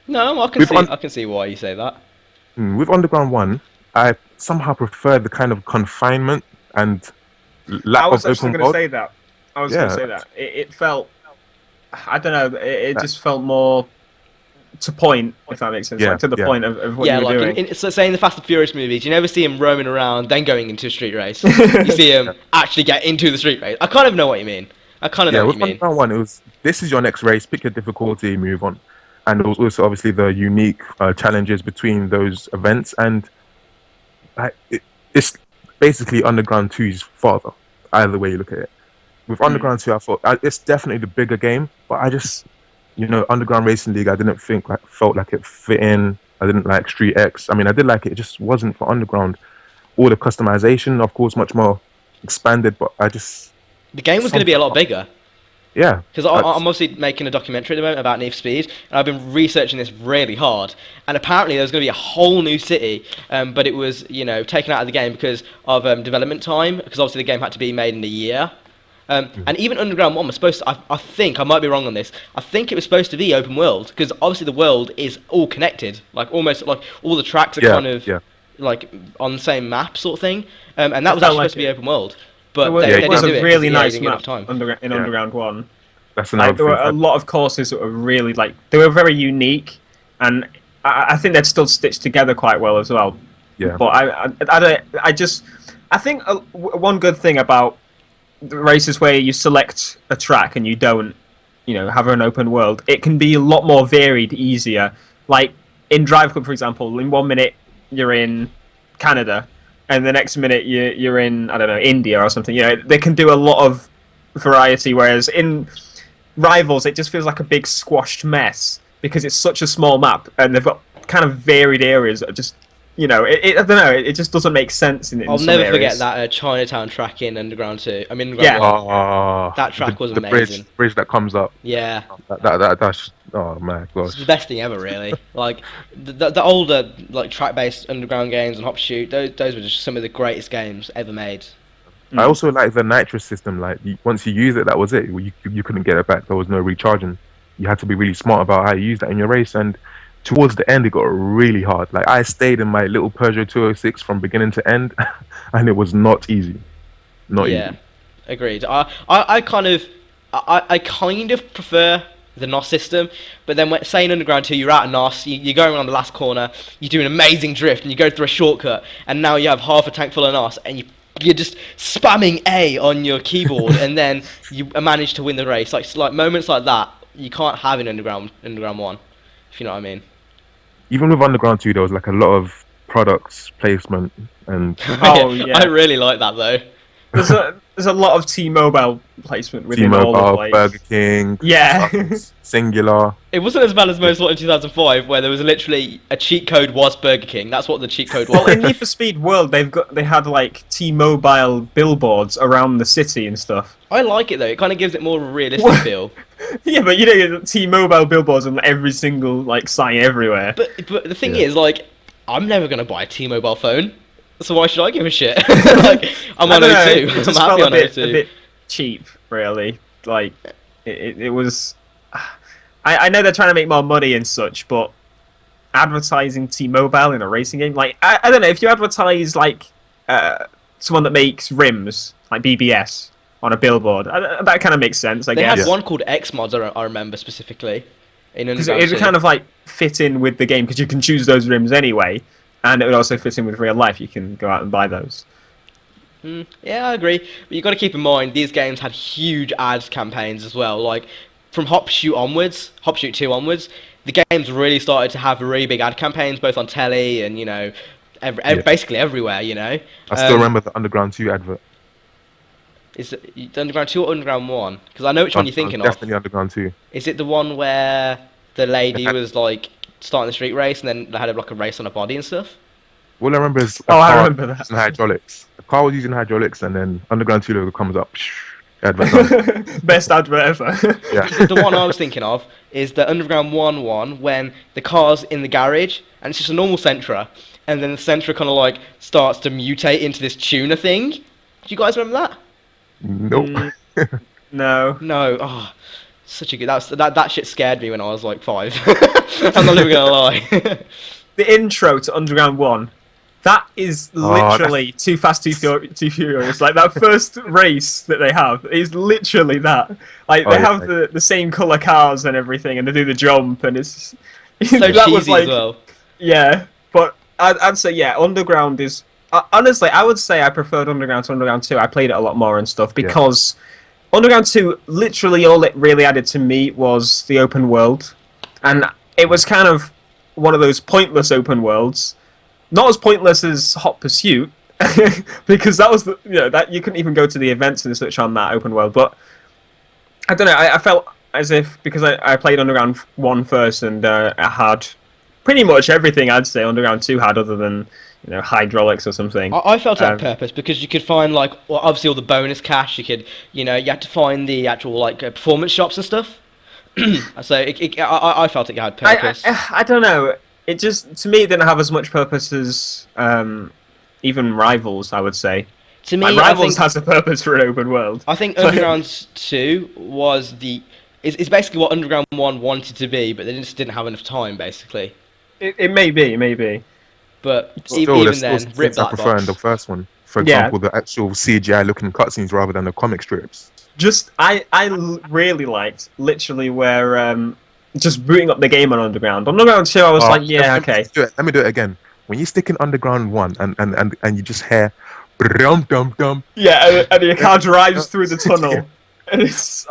No, I can see why you say that. With Underground 1, I somehow prefer the kind of confinement and lack of open world. I was actually going to say that. Going to say that. It felt, I don't know, it just felt more to point, if that makes sense. Like, to the point of what you were doing. So say in the Fast and Furious movies, you never see him roaming around, then going into a street race. You see him actually get into the street race. I kind of know what you mean. Know what you mean. With Underground 1, this is your next race, pick your difficulty, move on. And there was also obviously the unique challenges between those events, and it's basically Underground 2's father, either way you look at it. With Underground 2, I thought it's definitely the bigger game, but I just, you know, Underground Racing League, I didn't think felt like it fit in I didn't like Street X. I mean, I did like it. It just wasn't for Underground. All the customization, of course, much more expanded, but I just... The game was going to be a lot bigger. Yeah. Because I'm obviously making a documentary at the moment about Need for Speed, and I've been researching this really hard. And apparently there's going to be a whole new city, but it was, you know, taken out of the game because of development time, because obviously the game had to be made in a year. And even Underground 1 was supposed to, I think, I might be wrong on this, I think it was supposed to be open world, because obviously the world is all connected, like almost like all the tracks are kind of like on the same map sort of thing, and that was actually supposed to be open world. But it was a really nice map time. in Underground 1. That's another there were a lot of courses that were really, like, they were very unique, and I think they'd still stitched together quite well as well. Yeah. But I think one good thing about the races where you select a track and you don't, you know, have an open world, it can be a lot more varied, easier. Like in Drive Club, for example, in 1 minute you're in Canada, and the next minute you're in, I don't know, India or something. You know, they can do a lot of variety, whereas in Rivals it just feels like a big squashed mess because it's such a small map and they've got kind of varied areas that are just, you know, I don't know, it just doesn't make sense in I'll some never areas. forget that Chinatown track in Underground 2. I mean, Underground 1. That track was amazing. The bridge that comes up. Yeah. That's oh my gosh. It's the best thing ever, really. Like the older like track-based Underground games and Hop Shoot, those were just some of the greatest games ever made. I also like the nitrous system. Like once you use it, that was it. You couldn't get it back. There was no recharging. You had to be really smart about how you use that in your race. And towards the end, it got really hard. Like I stayed in my little Peugeot 206 from beginning to end, and it was not easy. Not easy. Yeah, agreed. I kind of prefer the NOS system, but then when, say in Underground 2, you're out of NOS, you're going around the last corner, you do an amazing drift, and you go through a shortcut, and now you have half a tank full of NOS, and you're just spamming A on your keyboard, and then you manage to win the race. Like moments like that, you can't have in Underground 1, if you know what I mean. Even with Underground 2, there was like a lot of products placement and. Oh yeah, I really like that though. There's a lot of T-Mobile placement within all of like Burger King, Singular. It wasn't as bad as Most Wanted in 2005, where there was literally a cheat code was Burger King. That's what the cheat code was. Well, in Need for Speed World, they had like T-Mobile billboards around the city and stuff. I like it though. It kind of gives it more of a realistic feel. Yeah, but you know, T-Mobile billboards on every single like sign everywhere. But the thing is, like, I'm never gonna buy a T-Mobile phone, so why should I give a shit? Like, I'm on O2. It just I'm happy felt on O2. a bit cheap, really. Like, it was. I know they're trying to make more money and such, but advertising T-Mobile in a racing game, like, I don't know, if you advertise like someone that makes rims, like BBS, on a billboard, that kind of makes sense, I guess. They had one called X-Mods, I remember specifically. Because it would kind of like fit in with the game, because you can choose those rims anyway, and it would also fit in with real life. You can go out and buy those. Yeah, I agree. But you've got to keep in mind, these games had huge ads campaigns as well. Like, from Hop Shoot 2 onwards, the games really started to have really big ad campaigns, both on telly and, you know, basically everywhere, you know. I still remember the Underground 2 advert. Is it Underground 2 or Underground 1? Because I know which one you're thinking of. Definitely Underground 2. Is it the one where the lady was, like, starting the street race and then they had, like, a race on her body and stuff? All I remember is I remember that. Using hydraulics. The car was using hydraulics, and then Underground 2 logo comes up. Advert. Best advert ever. Yeah. The one I was thinking of is the Underground 1 one, when the car's in the garage and it's just a normal Sentra, and then the Sentra kind of like starts to mutate into this tuner thing. Do you guys remember that? Nope. No. No. Oh, such a good. That shit scared me when I was like 5. I'm not even gonna lie. The intro to Underground 1. That is literally Too Fast, Too Furious. Like, that first race that they have is literally that. Like, they have the same colour cars and everything, and they do the jump, and it's... So that cheesy was like, as well. Yeah, but I'd say, yeah, Underground is... honestly, I would say I preferred Underground to Underground 2. I played it a lot more and stuff, because Underground 2, literally all it really added to me was the open world. And it was kind of one of those pointless open worlds. Not as pointless as Hot Pursuit, because that was that you couldn't even go to the events and such on that open world. But I don't know. I felt as if, because I played Underground 1 first, and I had pretty much everything I'd say Underground 2 had, other than hydraulics or something. I felt it on purpose because you could find obviously all the bonus cash. You could you had to find the actual performance shops and stuff. So I felt it had purpose. I don't know. It just, to me, it didn't have as much purpose as even Rivals, I would say. To me, Rivals has a purpose for an open world. I think Underground 2 was it's basically what Underground 1 wanted to be, but they just didn't have enough time, basically. It may be. But Still, even then, rip I that prefer in box. the first one. For example, the actual CGI looking cutscenes rather than the comic strips. I really liked literally where just booting up the game on Underground. On Underground 2, I was like, yeah, okay. Let me do it again. When you stick in Underground 1 and you just hear dum dum dum. Yeah, and your car drives through the tunnel. And it's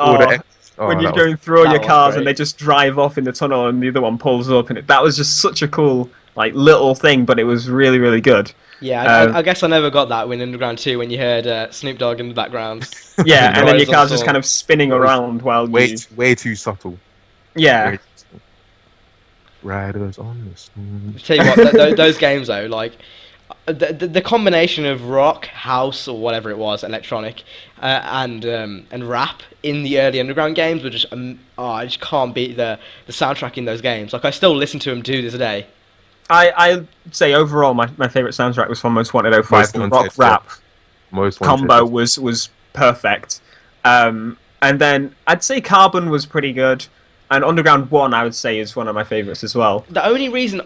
when you're going through all your cars and they just drive off in the tunnel and the other one pulls up, and that was just such a cool little thing, but it was really, really good. Yeah, I guess I never got that in Underground 2 when you heard Snoop Dogg in the background. Yeah, and then your car's just kind of spinning around while way too subtle. Yeah. Riders on the storm. Tell you what, those games though, the combination of rock, house, or whatever it was, electronic, and rap in the early Underground games were just I just can't beat the soundtrack in those games. I still listen to them to this day. I'd say overall my favourite soundtrack was from Most Wanted 05. The rock rap combo was perfect. And then I'd say Carbon was pretty good. And Underground 1, I would say, is one of my favourites as well. The only reason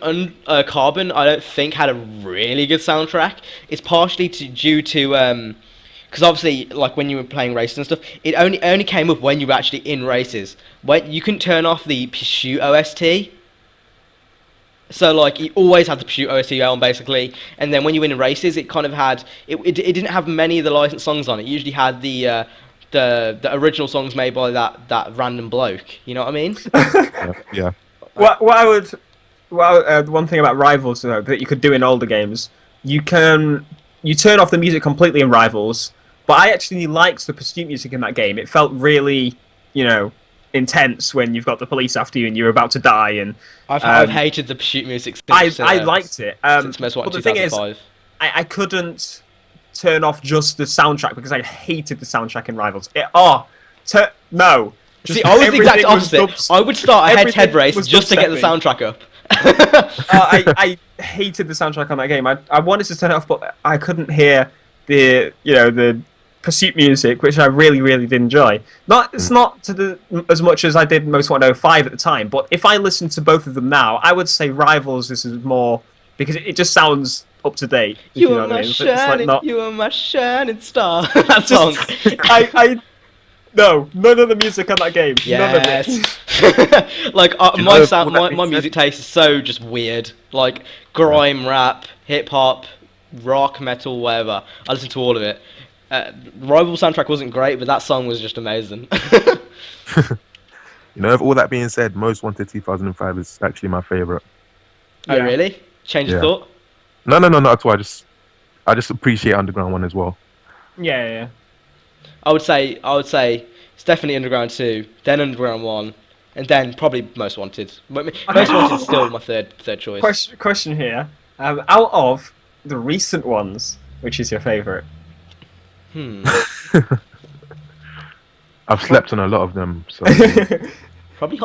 Carbon, I don't think, had a really good soundtrack is partially due to... Because obviously, when you were playing races and stuff, it only came up when you were actually in races. You couldn't turn off the Pursuit OST. So, you always had the Pursuit OST on, basically. And then when you were in races, it kind of had... It didn't have many of the licensed songs on it. It usually had the original songs made by that random bloke. You know what I mean? Yeah. One thing about Rivals, though, that you could do in older games, you turn off the music completely in Rivals, but I actually liked the pursuit music in that game. It felt really, intense when you've got the police after you and you're about to die. And I've hated the pursuit music since I liked it. Since Most Wanted 2005. Thing is, I couldn't turn off just the soundtrack because I hated the soundtrack in Rivals. No. See, I was the exact opposite. I would start a head-to-head race just to get the soundtrack up. I hated the soundtrack on that game. I wanted to turn it off, but I couldn't hear the pursuit music, which I really, really did enjoy. It's not as much as I did Most Wanted 05 at the time, but if I listen to both of them now, I would say Rivals is more, because it just sounds up to date. You are my shining star. That song. No, none of the music on that game. Yes. None of it. My music taste is so just weird. Grime, rap, hip hop, rock, metal, whatever. I listen to all of it. Rival soundtrack wasn't great, but that song was just amazing. With all that being said, Most Wanted 2005 is actually my favourite. Oh, really? Change of thought? No, not at all. I just appreciate Underground 1 as well. Yeah. I would say it's definitely Underground 2, then Underground 1, and then probably Most Wanted. Most Wanted is still my third choice. Question here. Out of the recent ones, which is your favourite? I've slept on a lot of them, so probably.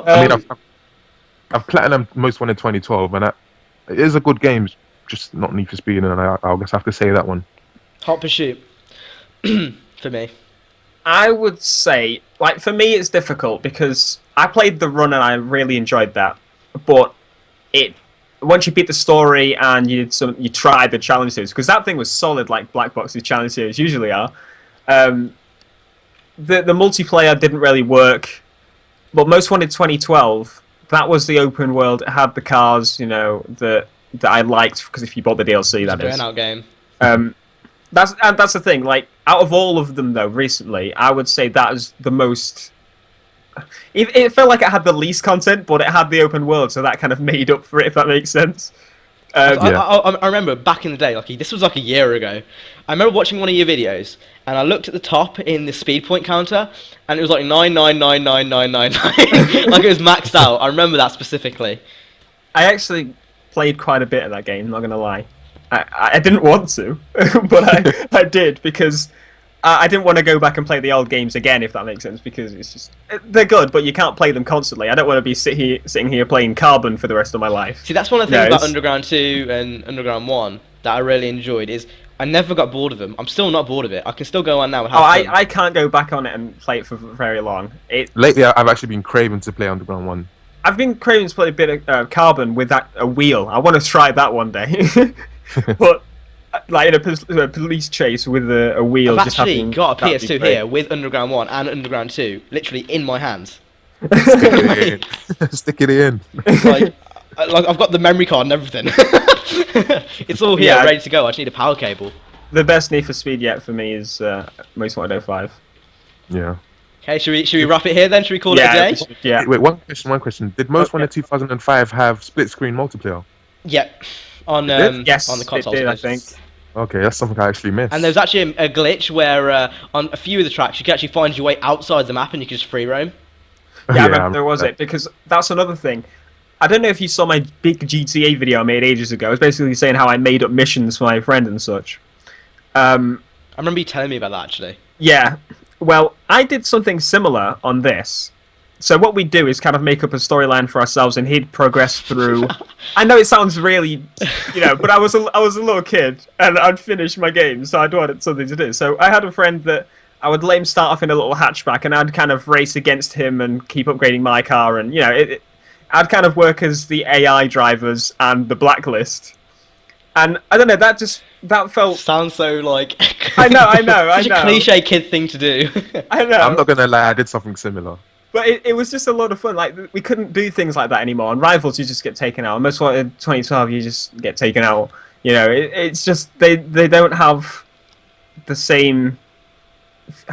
I've platinum Most Wanted 2012, and it is a good game, just not Need for Speed, and I'll just have to say that one. Hot Pursuit for me. I would say, for me, it's difficult because I played the run and I really enjoyed that, but once you beat the story and you tried the challenge series, because that thing was solid, like Black Box's challenge series usually are. The multiplayer didn't really work, but Most Wanted 2012, that was the open world. It had the cars, that I liked, because if you bought the DLC, that is. It's a burnout game. That's the thing. Out of all of them, though, recently, I would say that is the most. It felt like it had the least content, but it had the open world, so that kind of made up for it, if that makes sense. I remember back in the day, this was a year ago. I remember watching one of your videos, and I looked at the top in the speed point counter, and it was 9999999. It was maxed out. I remember that specifically. I actually played quite a bit of that game. Not gonna lie, I didn't want to, but I did because I didn't want to go back and play the old games again, if that makes sense. Because it's just they're good, but you can't play them constantly. I don't want to be sitting here playing Carbon for the rest of my life. See, that's one of the things about Underground 2 and Underground 1 that I really enjoyed is I never got bored of them. I'm still not bored of it. I can still go on now and have fun. I can't go back on it and play it for very long. Lately, I've actually been craving to play Underground 1. I've been craving to play a bit of Carbon with a wheel. I want to try that one day. But like in a police chase with a wheel. I've actually got a PS2 here with Underground 1 and Underground 2 literally in my hands. Stick it in. Like I've got the memory card and everything. It's all here, ready to go. I just need a power cable. The best Need for Speed yet for me is Most Wanted 05. Yeah. Okay, should we wrap it here then? Should we call it a day? Yeah. Wait, one question. Did Most Wanted 2005 have split screen multiplayer? Yeah. On yes, on the console. It did, I think. Okay, that's something I actually missed. And there's actually a glitch where on a few of the tracks you can actually find your way outside the map and you can just free roam. Yeah, I remember there was it, because that's another thing. I don't know if you saw my big GTA video I made ages ago. I was basically saying how I made up missions for my friend and such. I remember you telling me about that, actually. Yeah. Well, I did something similar on this. So what we do is kind of make up a storyline for ourselves, and he'd progress through. I know it sounds really, but I was a little kid, and I'd finish my game, so I'd wanted something to do. So I had a friend that I would let him start off in a little hatchback, and I'd kind of race against him and keep upgrading my car, and I'd kind of work as the AI drivers and the blacklist. And I don't know, that felt... Sounds so like... I know. Such a cliche kid thing to do. I know. I'm not going to lie, I did something similar. But it was just a lot of fun. Like, we couldn't do things like that anymore. On Rivals, you just get taken out. On Most Wanted 2012, you just get taken out. It's just... They don't have the same...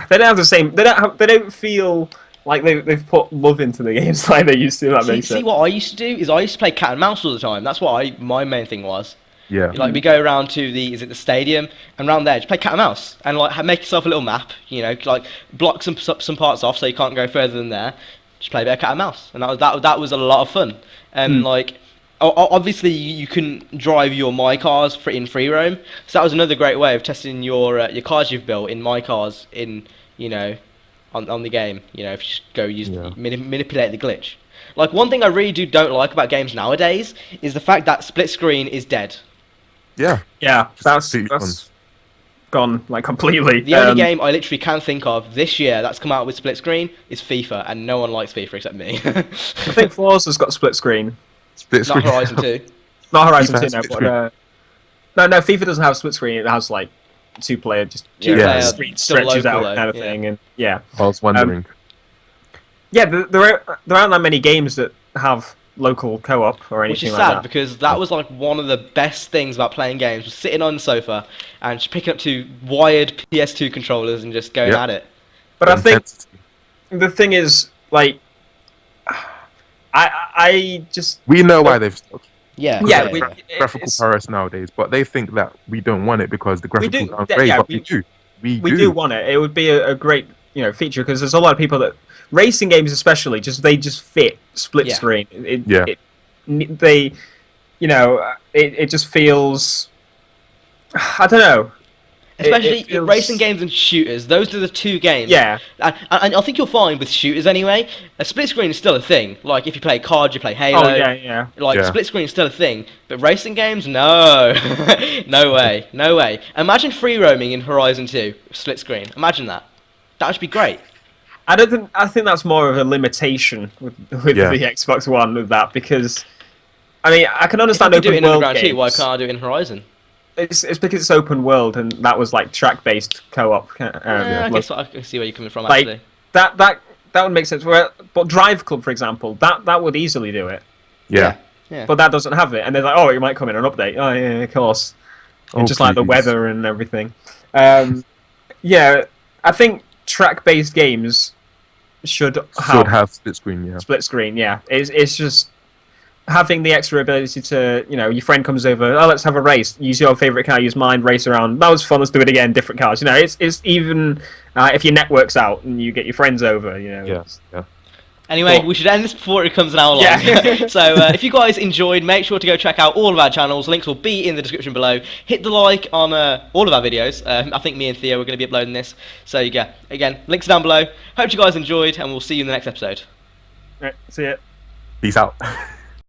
They don't have the same... They don't feel... Like they've put love into the games like they used to. That makes sense. See, what I used to do is I used to play cat and mouse all the time. That's what my main thing was. Yeah. Like we go around to the stadium and around there just play cat and mouse and like make yourself a little map. Like block some parts off so you can't go further than there. Just play a bit of cat and mouse, and that was a lot of fun. And like obviously you can drive your my cars in free roam, so that was another great way of testing your cars you've built in my cars in on the game, if you just go manipulate the glitch. Like one thing I really don't like about games nowadays is the fact that split screen is dead. Yeah. Yeah, that's gone like completely. The only game I literally can think of this year that's come out with split screen is FIFA, and no one likes FIFA except me. I think Forza's got split screen. Split screen. Not Horizon 2. Not Horizon 2, no. But, no, FIFA doesn't have split screen. It has like two-player, just screen stretches out kind of thing, and I was wondering. There aren't that many games that have local co-op or anything like that. Which is sad, because that was like one of the best things about playing games, was sitting on the sofa and just picking up two wired PS2 controllers and just going at it. But I think the thing is, like, I just... We know why they've stopped. Graphical prowess nowadays, but they think that we don't want it because the graphics aren't great, but we do. We do want it. It would be a great feature, because there's a lot of people that... Racing games especially, they just fit split screen. It just feels... I don't know. Especially racing games and shooters, those are the two games. Yeah. And I think you'll find with shooters anyway, a split screen is still a thing. Like if you play COD, you play Halo. Oh, yeah. Like split screen is still a thing. But racing games, no. No way. Imagine free roaming in Horizon 2, split screen. Imagine that. That would be great. I think that's more of a limitation with the Xbox One with that, because I mean I can understand if I can do it in world Underground games. 2, why can't I do it in Horizon? It's because it's open world, and that was like track-based co-op. I guess I can see where you're coming from. Like, actually, that would make sense. But Drive Club, for example, that would easily do it. Yeah. But that doesn't have it, and they're like, oh, it might come in an update. Oh yeah, of course. Just like the weather and everything. I think track-based games should have split screen. Yeah. Split screen. Yeah. It's just having the extra ability to, your friend comes over, let's have a race, use your favourite car, use mine, race around, that was fun, let's do it again, different cars, it's even, if your network's out and you get your friends over, Yeah. Anyway, What? we should end this before it becomes an hour long. Yeah. So if you guys enjoyed, make sure to go check out all of our channels. Links will be in the description below. Hit the like on all of our videos. I think me and Theo are going to be uploading this. So yeah, again, links down below. Hope you guys enjoyed, and we'll see you in the next episode. Right, see ya. Peace out.